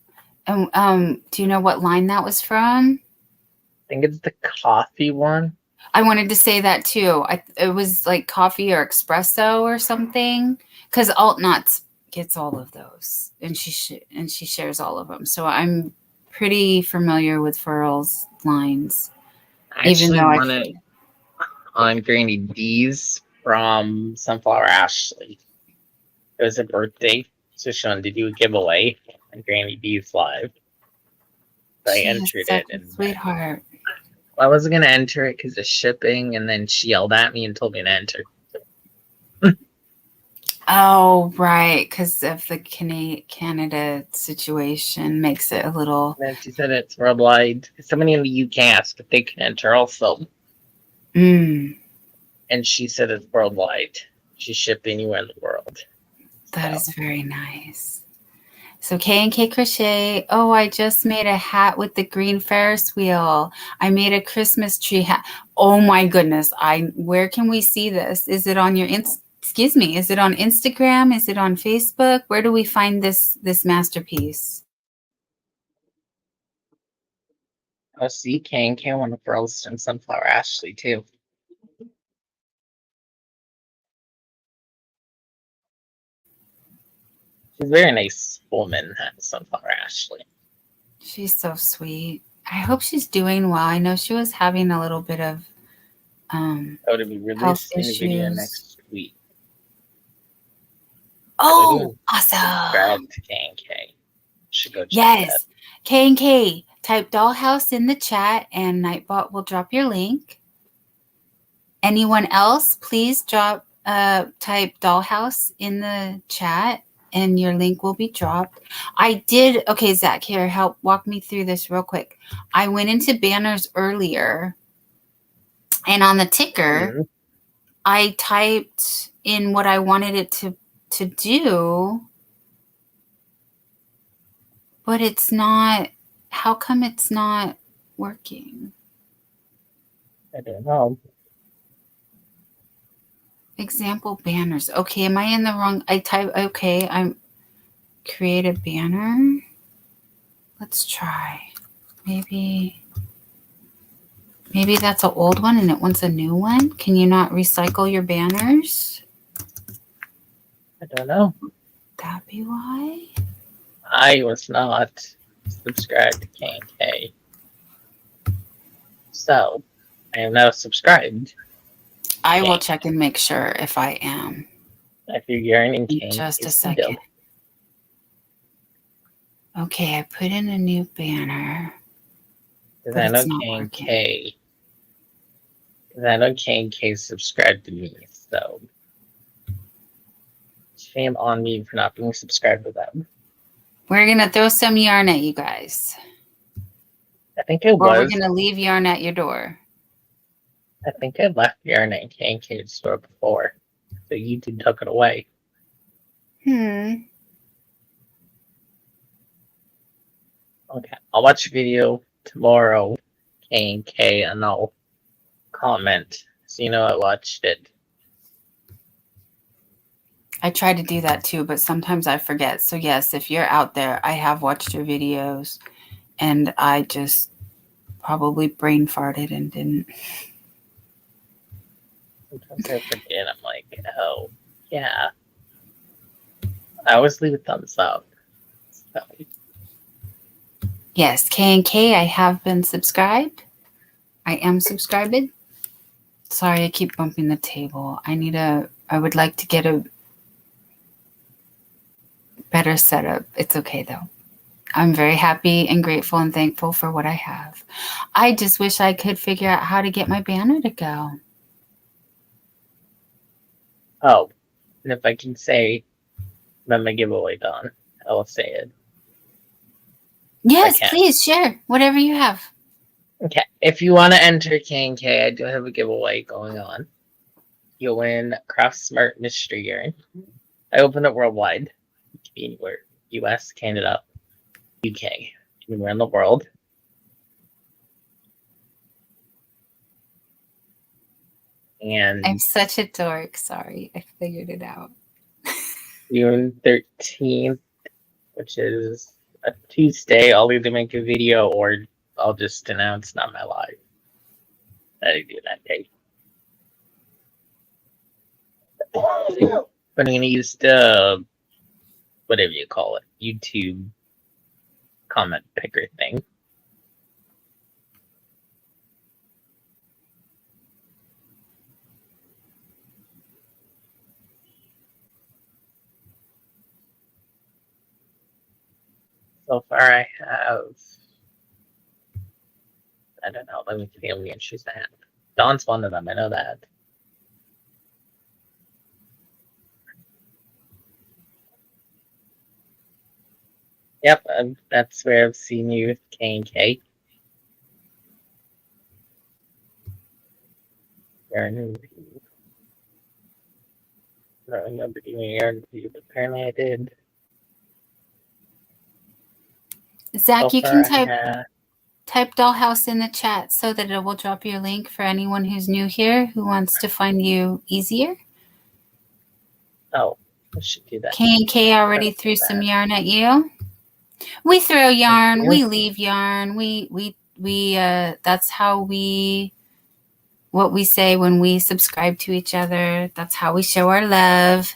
And do you know what line that was from? I think it's the coffee one. I wanted to say that too. It was like coffee or espresso or something, because Alt Knots gets all of those, and she shares all of them. So I'm pretty familiar with Furl's lines. I actually won it on Granny D's from Sunflower Ashley. It was a birthday, so she wanted to do a giveaway on Granny D's live. So I entered it. And sweetheart. I wasn't going to enter it because of shipping, and then she yelled at me and told me to enter. Oh, right, because of the Canada situation makes it a little... And then she said it's worldwide. Somebody in the UK asked if they can enter also. And she said it's worldwide. She's shipped anywhere in the world. That is very nice. So K&K Crochet. Oh, I just made a hat with the green Ferris wheel. I made a Christmas tree hat. Oh my goodness. Where can we see this? Is it on your excuse me, is it on Instagram? Is it on Facebook? Where do we find this masterpiece? Oh, see, K&K one of Girls and Sunflower Ashley too. She's a very nice woman, Sunflower Ashley. She's so sweet. I hope she's doing well. I know she was having a little bit of to be released in a video next week. Oh, awesome. Subscribe to K&K. Should go check yes. K&K. Type Dollhouse in the chat and Nightbot will drop your link. Anyone else, please type Dollhouse in the chat and your link will be dropped. Okay, Zach, here, walk me through this real quick. I went into banners earlier and on the ticker, I typed in what I wanted it to do, but it's not. How come it's not working? I don't know. Example banners. Okay, am I in the wrong? Okay, I'm create a banner. Let's try. Maybe that's an old one and it wants a new one. Can you not recycle your banners? I don't know. That'd be why. I was not subscribed to K&K. So, I am now subscribed. I will check and make sure if I am. If you're yearning In just a second. Okay, I put in a new banner. Because I know K&K. Because I know K&K subscribed to me, so shame on me for not being subscribed to them. We're gonna throw some yarn at you guys. I think it was. Or we're gonna leave yarn at your door. I think I left yarn at K&K's store before, so YouTube took it away. Okay, I'll watch a video tomorrow, K&K, and I'll comment so you know I watched it. I try to do that too, but sometimes I forget. So yes, if you're out there, I have watched your videos and I just probably brain farted and didn't. Sometimes I forget. I'm like, oh, yeah. I always leave a thumbs up. So. Yes, K&K, I have been subscribed. I am subscribed. Sorry, I keep bumping the table. I would like to get a better setup. It's okay though. I'm very happy and grateful and thankful for what I have. I just wish I could figure out how to get my banner to go. Oh, and if I can say when my giveaway done, I will say it. Yes, please share whatever you have. Okay, if you want to enter K&K, I do have a giveaway going on. You'll win Craft Smart Mystery Yarn. I open it worldwide. It can be anywhere. US, Canada, UK, anywhere in the world. And I'm such a dork. Sorry, I figured it out. June 13th, which is a Tuesday, I'll either make a video or I'll just announce on my live that I do that day. But I'm going to use the, whatever you call it, YouTube comment picker thing. So far I have, I don't know, let me see how many entries I have. Dawn's one of them, I know that. Yep, that's where I've seen you with K&K. Yarn review. I don't remember doing a yarn review, but apparently I did. Zach, So you can far type Dollhouse in the chat so that it will drop your link for anyone who's new here who wants to find you easier. Oh, I should do that. K&K already threw some yarn at you. We throw yarn, we leave yarn, that's how what we say when we subscribe to each other. That's how we show our love.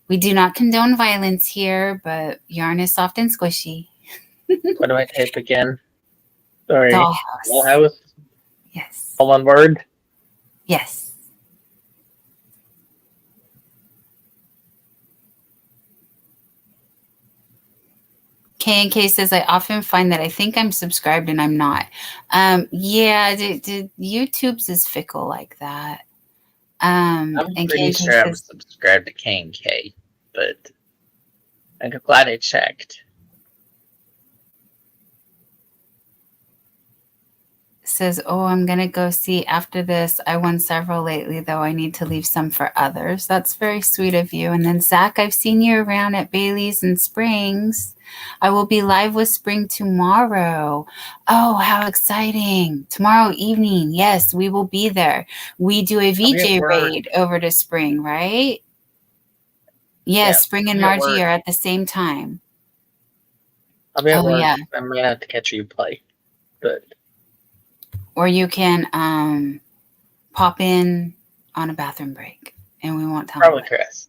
We do not condone violence here, but yarn is soft and squishy. What do I type again? Sorry. Dollhouse. Dollhouse? Yes. All one word? Yes. K&K says, I often find that I think I'm subscribed and I'm not. Yeah, YouTube's is fickle like that. I'm pretty sure I'm subscribed to K&K, but I'm glad I checked. says, oh, I'm going to go see after this. I won several lately, though. I need to leave some for others. That's very sweet of you. And then Zach, I've seen you around at Bailey's and Springs. I will be live with Spring tomorrow. Oh, how exciting. Tomorrow evening. Yes, we will be there. We do a VJ raid over to Spring, right? Yes, Spring and Margie are at the same time. I'll be at work. Yeah. I'm going to have to catch you play. But or you can pop in on a bathroom break, and we won't tell probably Chris.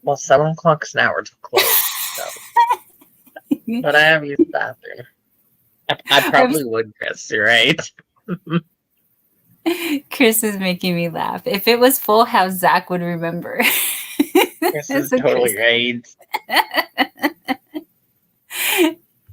Well, 7 o'clock is an hour to close. So. But I have used the bathroom. I probably would, Chris. You're right. Chris is making me laugh. If it was Full House, Zach would remember. Chris is totally right.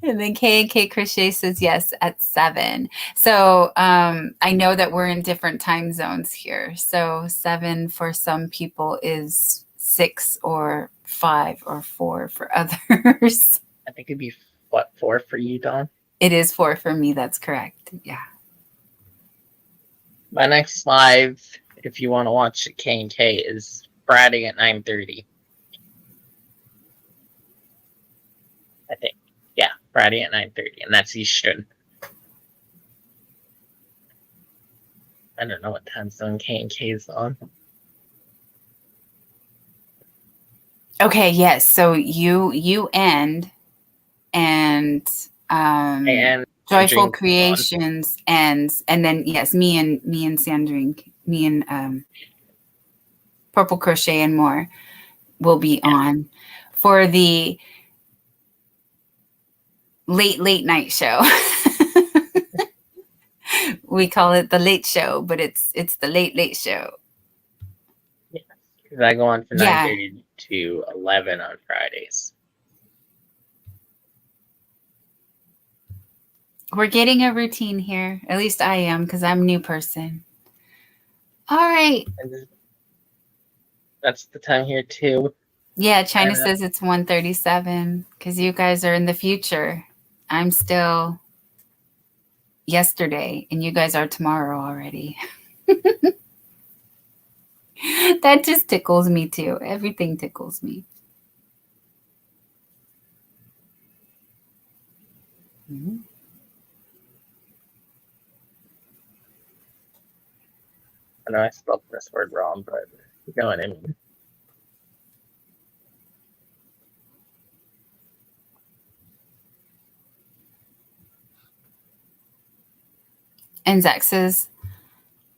And then K&K Crochet says yes at 7. So I know that we're in different time zones here. So 7 for some people is 6 or 5 or 4 for others. I think it'd be, what, 4 for you, Dawn? It is 4 for me. That's correct. Yeah. My next live, if you want to watch K&K, is Friday at 9:30. I think. Yeah, Friday at 9:30, and that's Eastern. I don't know what time zone K&K is on. Okay, yes. So you end, and Joyful Creations ends, and then yes, me and Sandrine, me and Purple Crochet and More will be on for the late night show. We call it the late show, but it's the late show. Yeah, because I go on from 9:30 to 11 on Fridays. We're getting a routine here. At least I am, because I'm a new person. All right. That's the time here too. Yeah, China says it's 1:37 because you guys are in the future. I'm still yesterday, and you guys are tomorrow already. That just tickles me too. Everything tickles me. Mm-hmm. I know I spelled this word wrong, but you know what I mean. And Zach says,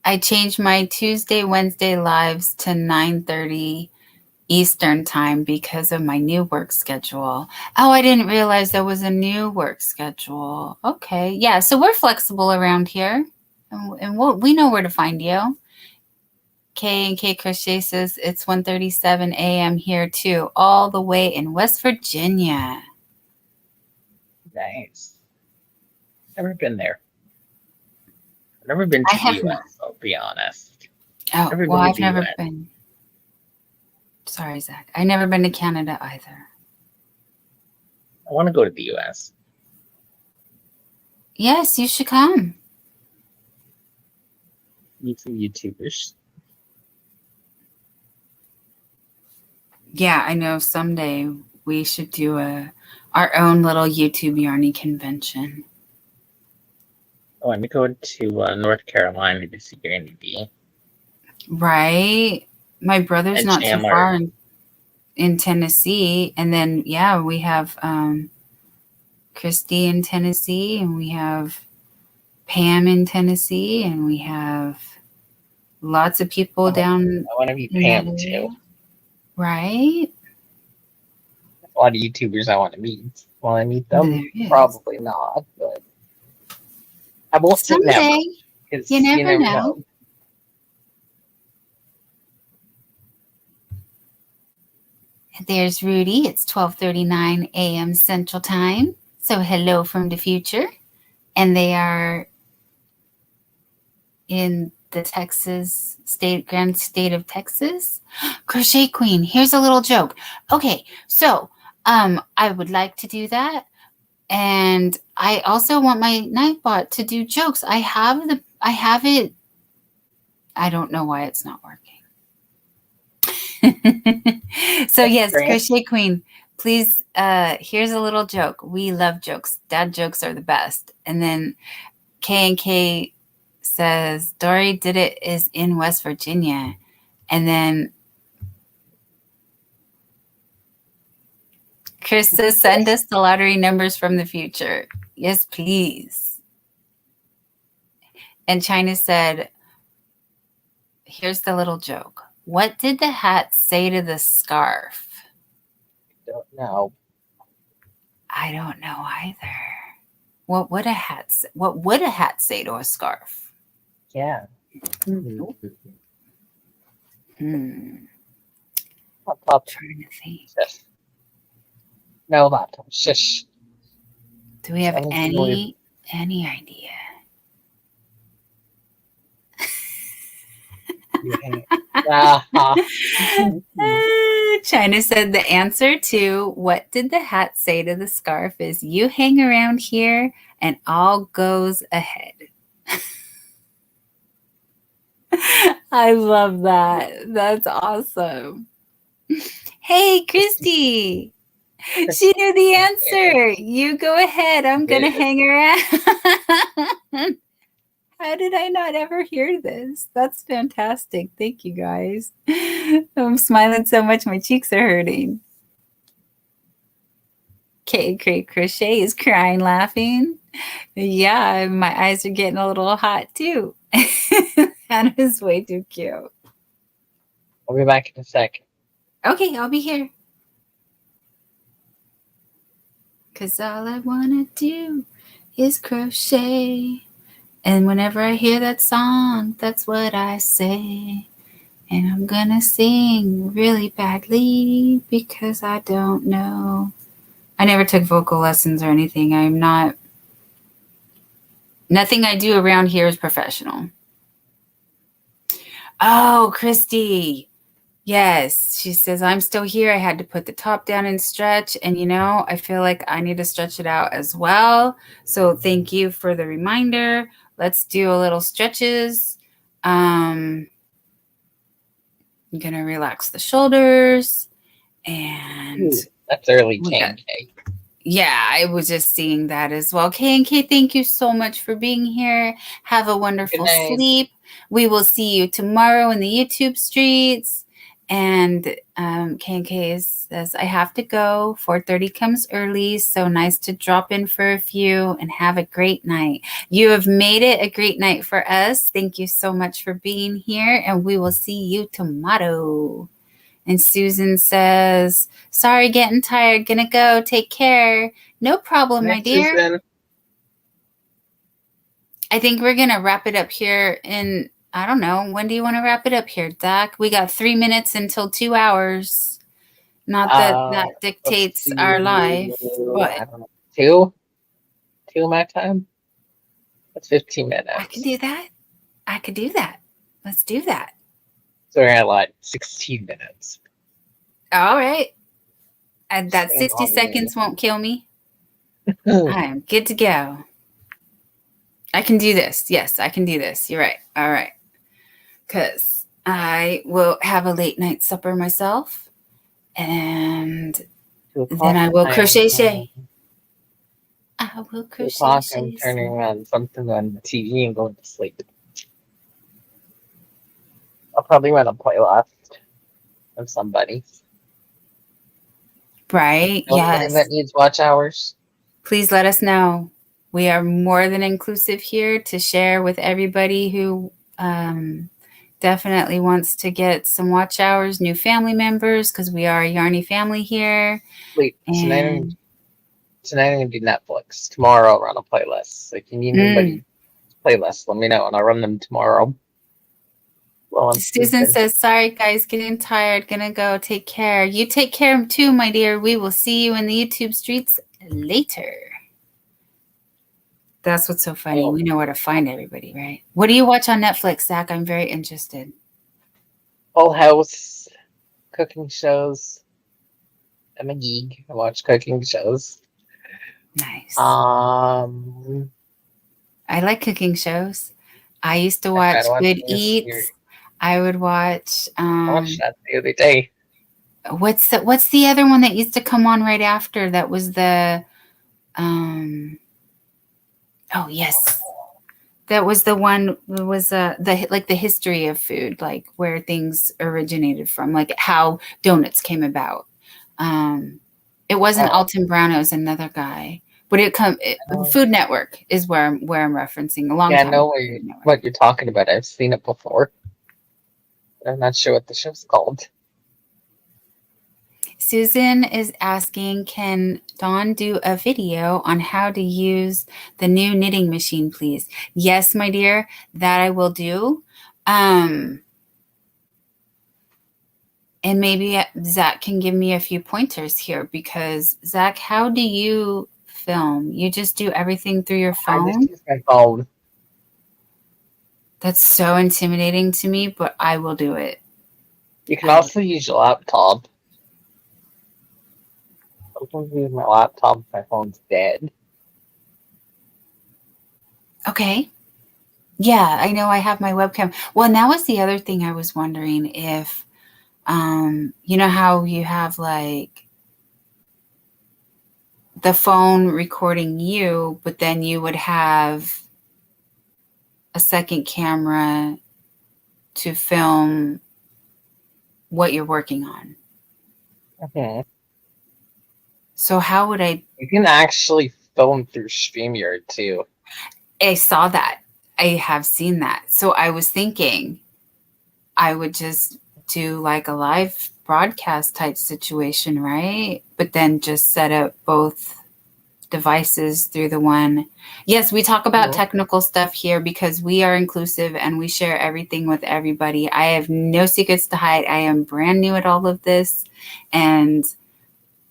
I changed my Tuesday, Wednesday lives to 9:30 Eastern time because of my new work schedule. Oh, I didn't realize there was a new work schedule. Okay. Yeah. So we're flexible around here, and we know where to find you. K&K Crochet says it's 1:37 a.m. here too, all the way in West Virginia. Nice. Never been there. I've never been to the U.S., I'll be honest. Oh, well, I've never been. Sorry, Zach. I've never been to Canada either. I want to go to the U.S. Yes, you should come. Meet some YouTubers. Yeah, I know someday we should do our own little YouTube Yarny convention. I want to go to North Carolina to see Granny D. Right. My brother's and not Chandler. Too far in Tennessee. And then, yeah, we have Christy in Tennessee, and we have Pam in Tennessee, and we have lots of people down. I want to be Pam too. Right. A lot of YouTubers I want to meet. Will I meet them? Probably not, but I will someday. You never know. There's Rudy. It's 12:39 a.m. Central Time. So hello from the future. And they are in the grand state of Texas. Crochet Queen. Here's a little joke. Okay, so I would like to do that. And I also want my Nightbot to do jokes. I have it. I don't know why it's not working. So yes, Crochet Queen, please, here's a little joke. We love jokes. Dad jokes are the best. And then K&K says, Dory Did It is in West Virginia. And then Chris says, send us the lottery numbers from the future. Yes, please. And China said, here's the little joke. What did the hat say to the scarf? Don't know. I don't know either. What would a hat say to a scarf? Yeah. Pop. Trying to think. No laptop. Shush. Do we have any idea? China said the answer to what did the hat say to the scarf is you hang around here and all goes ahead. I love that. That's awesome. Hey, Christy. She knew the answer. You go ahead. I'm going to hang around. How did I not ever hear this? That's fantastic. Thank you, guys. I'm smiling so much my cheeks are hurting. Crochet is crying, laughing. Yeah, my eyes are getting a little hot too. That is way too cute. I'll be back in a sec. Okay, I'll be here. Because all I want to do is crochet. And whenever I hear that song, that's what I say. And I'm going to sing really badly because I don't know. I never took vocal lessons or anything. I'm not. Nothing I do around here is professional. Oh, Christy. Yes, she says, I'm still here. I had to put the top down and stretch. And, I feel like I need to stretch it out as well. So thank you for the reminder. Let's do a little stretches. I'm going to relax the shoulders. And that's early, K&K. Yeah, I was just seeing that as well. K&K, thank you so much for being here. Have a wonderful sleep. We will see you tomorrow in the YouTube streets. And K&K says, I have to go. 4:30 comes early. So nice to drop in for a few and have a great night. You have made it a great night for us. Thank you so much for being here. And we will see you tomorrow. And Susan says, sorry, getting tired. Gonna go. Take care. No problem, my dear. Susan. I think we're going to wrap it up here in, I don't know. When do you want to wrap it up here, Doc? We got 3 minutes until 2 hours. Not that dictates our life. What? I don't know. 2 my time? That's 15 minutes. I could do that. Let's do that. So we're at like 16 minutes. All right. And that 60 seconds won't kill me. I am good to go. I can do this. Yes, I can do this. You're right. All right. Because I will have a late night supper myself. And then I will crochet. I will crochet. I'm turning on something on the TV and going to sleep. I'll probably run a playlist of somebody. Right. Yes. That needs watch hours. Please let us know. We are more than inclusive here to share with everybody who definitely wants to get some watch hours, new family members, because we are a Yarny family here. Wait, tonight I'm going to do Netflix. Tomorrow I'll run a playlist. So if you need anybody's playlist, let me know, and I'll run them tomorrow. Well, Susan says, sorry, guys, getting tired. Gonna go. Take care. You take care too, my dear. We will see you in the YouTube streets later. That's what's so funny. We know where to find everybody, right? What do you watch on Netflix, Zach? I'm very interested. Full House, cooking shows. I'm a geek. I watch cooking shows. Nice. I I like cooking shows. I used to watch Good Eats. I would watch. I watched that the other day. What's the other one that used to come on right after? That was the. Oh yes, that was the one. Was the history of food, like where things originated from, like how donuts came about. It wasn't Alton Brown. It was another guy. But Food Network is where I'm referencing. A long time. I know what you're talking about. I've seen it before. I'm not sure what the show's called. Susan is asking, can Dawn do a video on how to use the new knitting machine, please? Yes, my dear, that I will do. And maybe Zach can give me a few pointers here, because Zach, how do you film? You just do everything through your phone? I just use my phone. That's so intimidating to me, but I will do it. You can also use your laptop. I can use my laptop if my phone's dead. Okay. Yeah, I know I have my webcam. Well, and that was the other thing I was wondering if, you know how you have like the phone recording you, but then you would have a second camera to film what you're working on. Okay. So how would I? You can actually film through StreamYard too. I saw that. I have seen that. So I was thinking I would just do like a live broadcast type situation, right? But then just set up both devices through the one. Yes, we talk about technical stuff here because we are inclusive and we share everything with everybody. I have no secrets to hide. I am brand new at all of this, and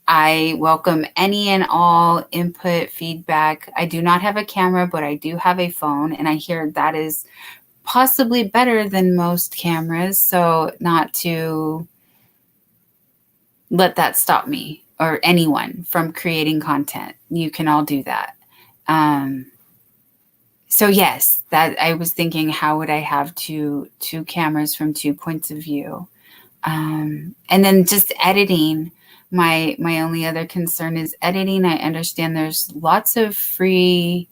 I welcome any and all input, feedback. I do not have a camera, but I do have a phone, and I hear that is possibly better than most cameras. So not to let that stop me or anyone from creating content. You can all do that. So yes, that I was thinking, how would I have two cameras from 2 points of view? And then just editing. My only other concern is editing. I understand there's lots of free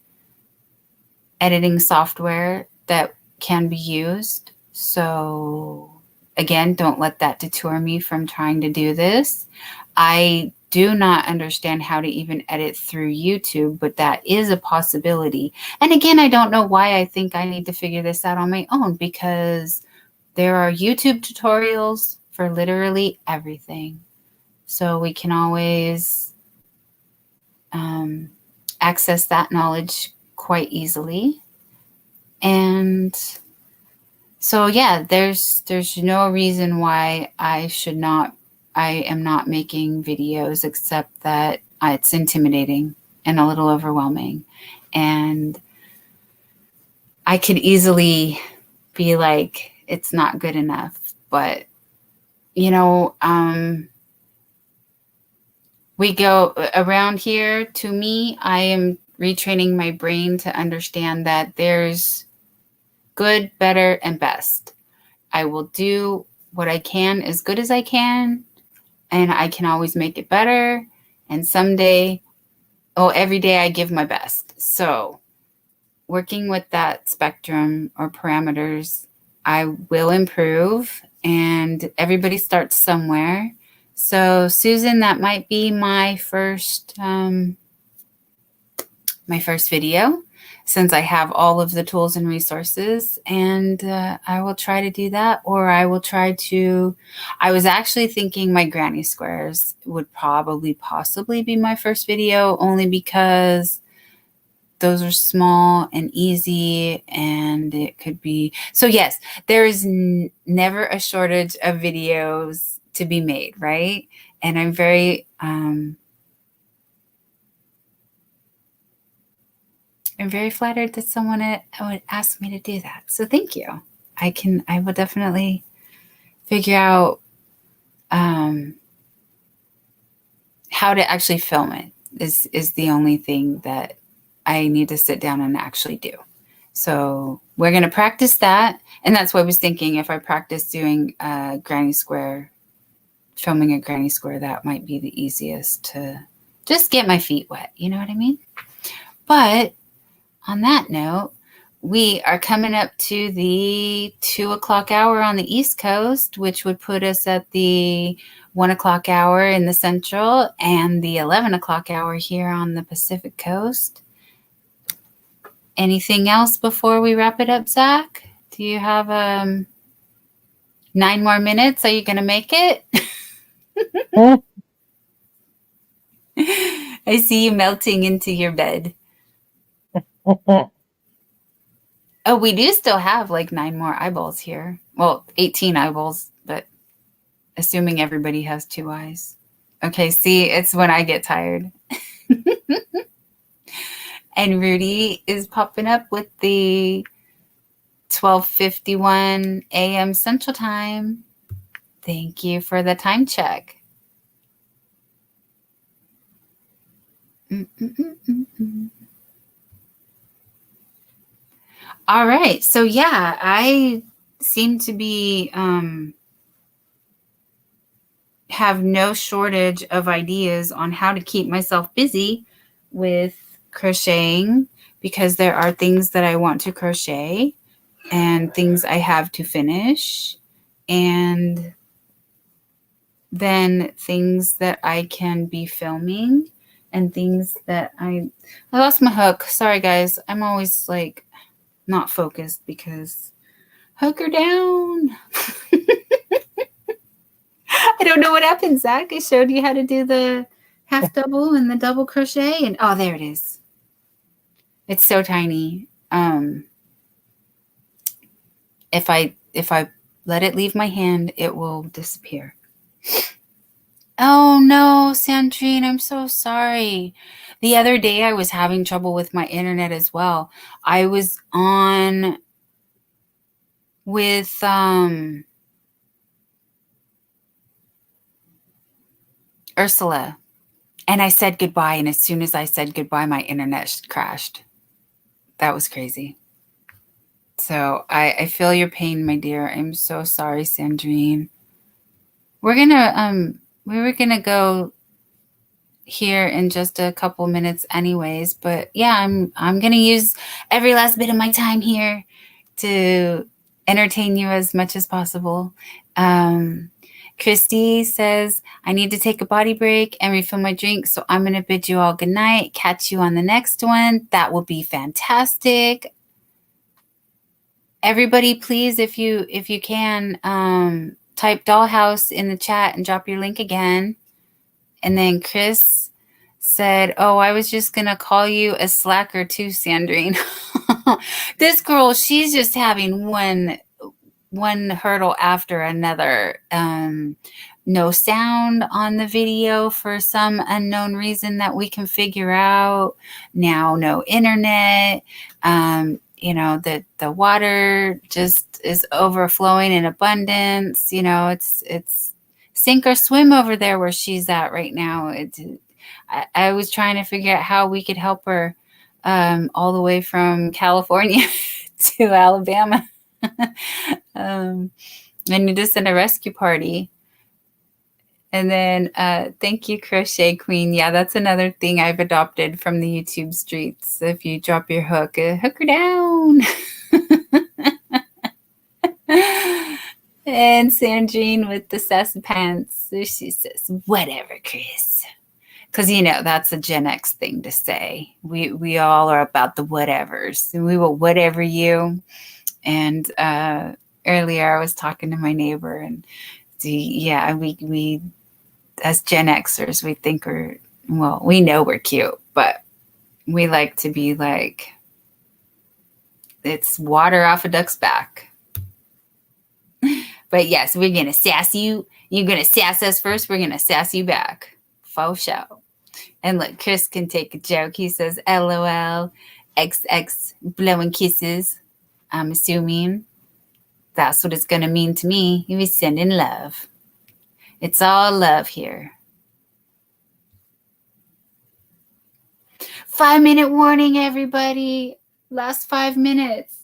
editing software that can be used. So again, don't let that deter me from trying to do this. I do not understand how to even edit through YouTube, but that is a possibility. And again, I don't know why I think I need to figure this out on my own, because there are YouTube tutorials for literally everything. So we can always access that knowledge quite easily. And so, yeah, there's no reason why I am not making videos, except that it's intimidating and a little overwhelming. And I could easily be like, it's not good enough. But, you know, we go around here. To me, I am retraining my brain to understand that there's good, better, and best. I will do what I can as good as I can, and I can always make it better. And someday, every day I give my best. So working with that spectrum or parameters, I will improve, and everybody starts somewhere. So Susan, that might be my first video, since I have all of the tools and resources, and I will try to do that. Or I will try to, I was actually thinking my granny squares would possibly be my first video, only because those are small and easy, and it could be, so yes, there is never a shortage of videos to be made, right? And I'm very, I'm very flattered that someone would ask me to do that. So thank you. I will definitely figure out how to actually film it. is the only thing that I need to sit down and actually do. So we're going to practice that. And that's what I was thinking. If I practice doing a granny square, filming a granny square, that might be the easiest to just get my feet wet. You know what I mean? But on that note, we are coming up to the 2 o'clock hour on the East Coast, which would put us at the 1 o'clock hour in the Central and the 11 o'clock hour here on the Pacific Coast. Anything else before we wrap it up, Zach? Do you have 9 more minutes? Are you going to make it? I see you melting into your bed. Oh, we do still have like 9 more eyeballs here. Well, 18 eyeballs, but assuming everybody has 2 eyes. Okay, see, it's when I get tired. And Rudy is popping up with the 12:51 a.m. Central Time. Thank you for the time check. All right. So yeah, I seem to be have no shortage of ideas on how to keep myself busy with crocheting, because there are things that I want to crochet and things I have to finish, and then things that I can be filming, and things that I lost my hook. Sorry guys, I'm always like not focused because hook her down. I don't know what happened, Zach. I showed you how to do the half double and the double crochet, and oh, there it is. It's so tiny. If I let it leave my hand, it will disappear. Oh no, Sandrine, I'm so sorry. The other day I was having trouble with my internet as well. I was on with Ursula, and I said goodbye, and as soon as I said goodbye, my internet crashed. That was crazy. So I feel your pain, my dear. I'm so sorry, Sandrine. We were gonna go here in just a couple minutes anyways, but yeah, I'm gonna use every last bit of my time here to entertain you as much as possible. Christy says, I need to take a body break and refill my drink, so I'm gonna bid you all good night. Catch you on the next one. That will be fantastic. Everybody, please, if you can, type Dollhouse in the chat and drop your link again. And then Chris said, oh, I was just going to call you a slacker too, Sandrine. This girl, she's just having one hurdle after another. No sound on the video for some unknown reason that we can figure out. Now, no internet. You know, the water just is overflowing in abundance. You know, it's sink or swim over there where she's at right now. I was trying to figure out how we could help her all the way from California to Alabama. I need to send a rescue party. And then thank you, Crochet Queen. Yeah, that's another thing I've adopted from the YouTube streets. If you drop your hook, hook her down. And Sandrine with the sassy pants. She says, whatever, Chris. Because, you know, that's a Gen X thing to say. We all are about the whatevers. We will whatever you. And earlier I was talking to my neighbor, and yeah, we as Gen Xers, we think we know we're cute, but we like to be like, it's water off a duck's back. But yes, we're going to sass you. You're going to sass us first. We're going to sass you back. Faux show. And look, Chris can take a joke. He says, LOL, XX, blowing kisses. I'm assuming that's what it's going to mean to me. He was sending love. It's all love here. 5-minute warning, everybody. Last 5 minutes.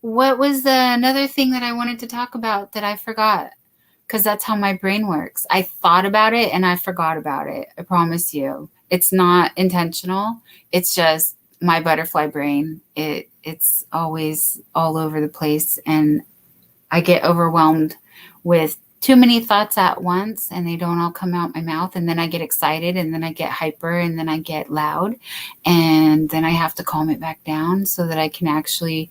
What was another thing that I wanted to talk about that I forgot? Because that's how my brain works. I thought about it and I forgot about it. I promise you. It's not intentional. It's just my butterfly brain. It's always all over the place, and I get overwhelmed with too many thoughts at once, and they don't all come out my mouth, and then I get excited, and then I get hyper, and then I get loud, and then I have to calm it back down so that I can actually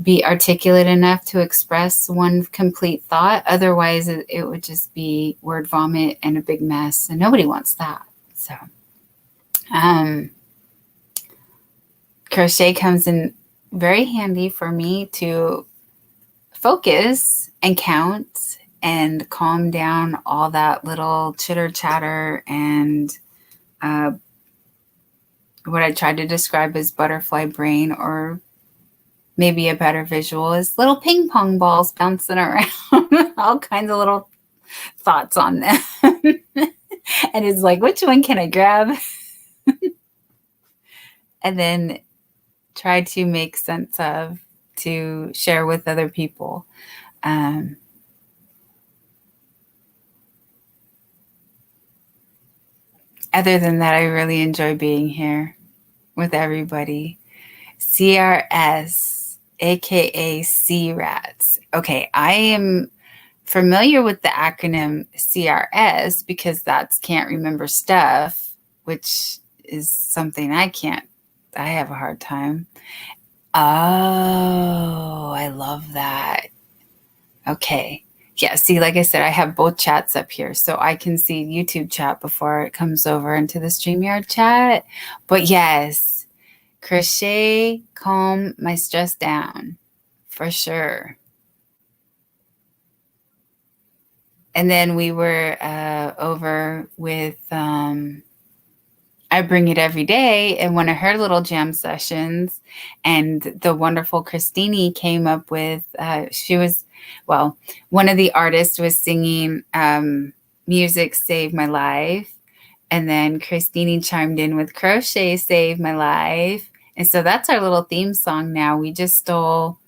be articulate enough to express one complete thought. Otherwise, it would just be word vomit and a big mess, and nobody wants that. So crochet comes in very handy for me to focus and count and calm down all that little chitter chatter and what I tried to describe as butterfly brain, or maybe a better visual is little ping pong balls bouncing around, all kinds of little thoughts on them. And it's like, which one can I grab? And then try to make sense of, to share with other people. Other than that, I really enjoy being here with everybody. CRS, aka C-Rats. Okay, I am familiar with the acronym CRS because that's can't remember stuff, which is something I have a hard time. Oh, I love that. Okay. Yeah, see, like I said, I have both chats up here, so I can see YouTube chat before it comes over into the StreamYard chat. But yes, crochet, calm my stress down, for sure. And then we were over with I Bring It Every Day in one of her little jam sessions, and the wonderful Christine came up with, one of the artists was singing Music Saved My Life, and then Christine chimed in with Crochet Saved My Life, and so that's our little theme song now. We just stole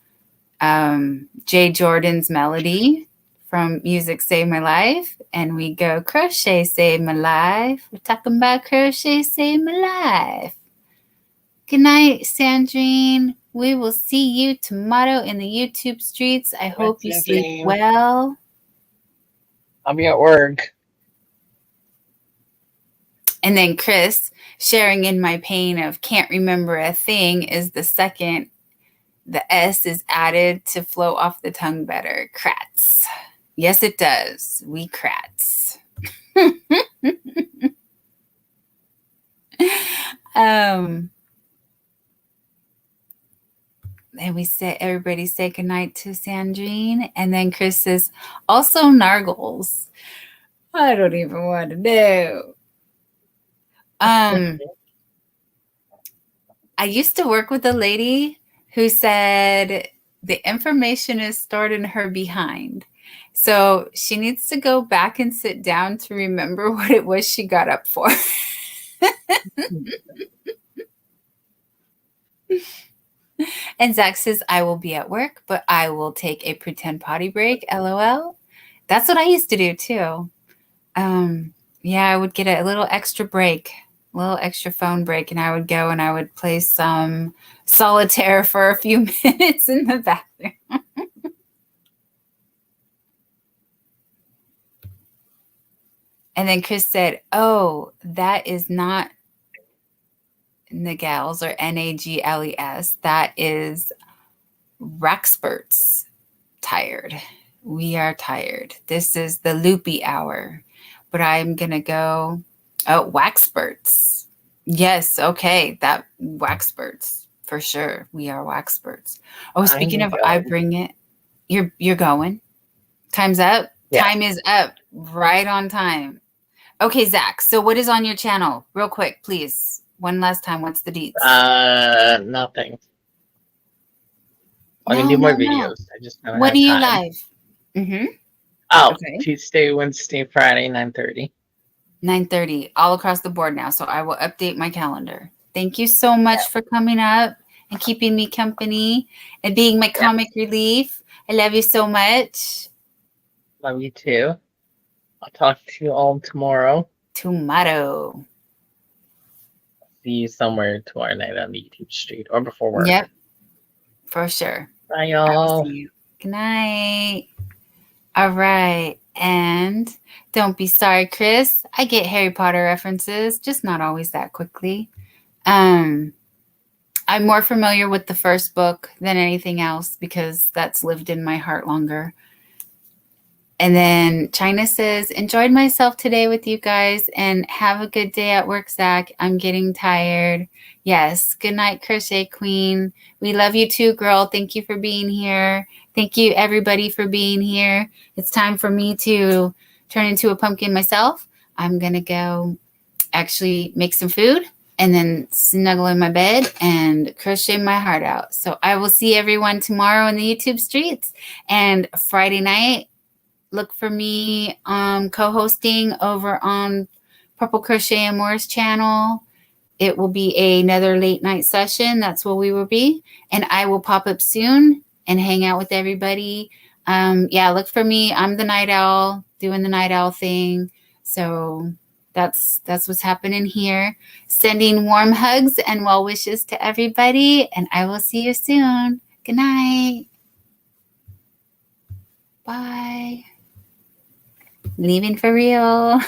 Jay Jordan's melody from Music Saved My Life, and we go Crochet Saved My Life. We're talking about Crochet Saved My Life. Good night, Sandrine. We will see you tomorrow in the YouTube streets. I hope you sleep well. I'll be at work. And then Chris, sharing in my pain of can't remember a thing, is the second. The S is added to flow off the tongue better. Crats. Yes, it does. We crats. And we say, everybody say goodnight to Sandrine. And then Chris says, also Nargles. I don't even want to know. I used to work with a lady who said the information is stored in her behind. So she needs to go back and sit down to remember what it was she got up for. And Zach says, I will be at work, but I will take a pretend potty break. LOL. That's what I used to do too. Yeah, I would get a little extra break, a little extra phone break, and I would go and I would play some solitaire for a few minutes in the bathroom. And then Chris said, oh, that is not Nagels or Nagles. That is Raxperts. Tired. We are tired. This is the loopy hour. But I'm going to go, Waxperts. Yes, okay. That Waxperts. For sure. We are Waxperts. Oh, speaking of I Bring It, you're going. Time's up. Yeah. Time is up. Right on time. Okay, Zach. So what is on your channel? Real quick, please. One last time. What's the deets? Nothing. I can do more videos. I just don't when have are you time. live? Mm-hmm. Oh, okay. Tuesday, Wednesday, Friday, 9:30. 9:30. All across the board now. So I will update my calendar. Thank you so much for coming up and keeping me company and being my comic relief. I love you so much. Love you too. I'll talk to you all tomorrow. Tomorrow. See you somewhere tomorrow night on the YouTube street or before work. Yep. For sure. Bye, I will y'all. see you. Good night. All right. And don't be sorry, Chris. I get Harry Potter references, just not always that quickly. I'm more familiar with the first book than anything else because that's lived in my heart longer. And then China says, enjoyed myself today with you guys and have a good day at work, Zach. I'm getting tired. Yes. Good night, Crochet Queen. We love you too, girl. Thank you for being here. Thank you, everybody, for being here. It's time for me to turn into a pumpkin myself. I'm going to go actually make some food and then snuggle in my bed and crochet my heart out. So I will see everyone tomorrow in the YouTube streets. And Friday night, look for me co-hosting over on Purple Crochet Amour's channel. It will be another late night session. That's what we will be. And I will pop up soon and hang out with everybody. Yeah, look for me. I'm the night owl, doing the night owl thing. So that's what's happening here. Sending warm hugs and well wishes to everybody. And I will see you soon. Good night. Bye. Leaving for real.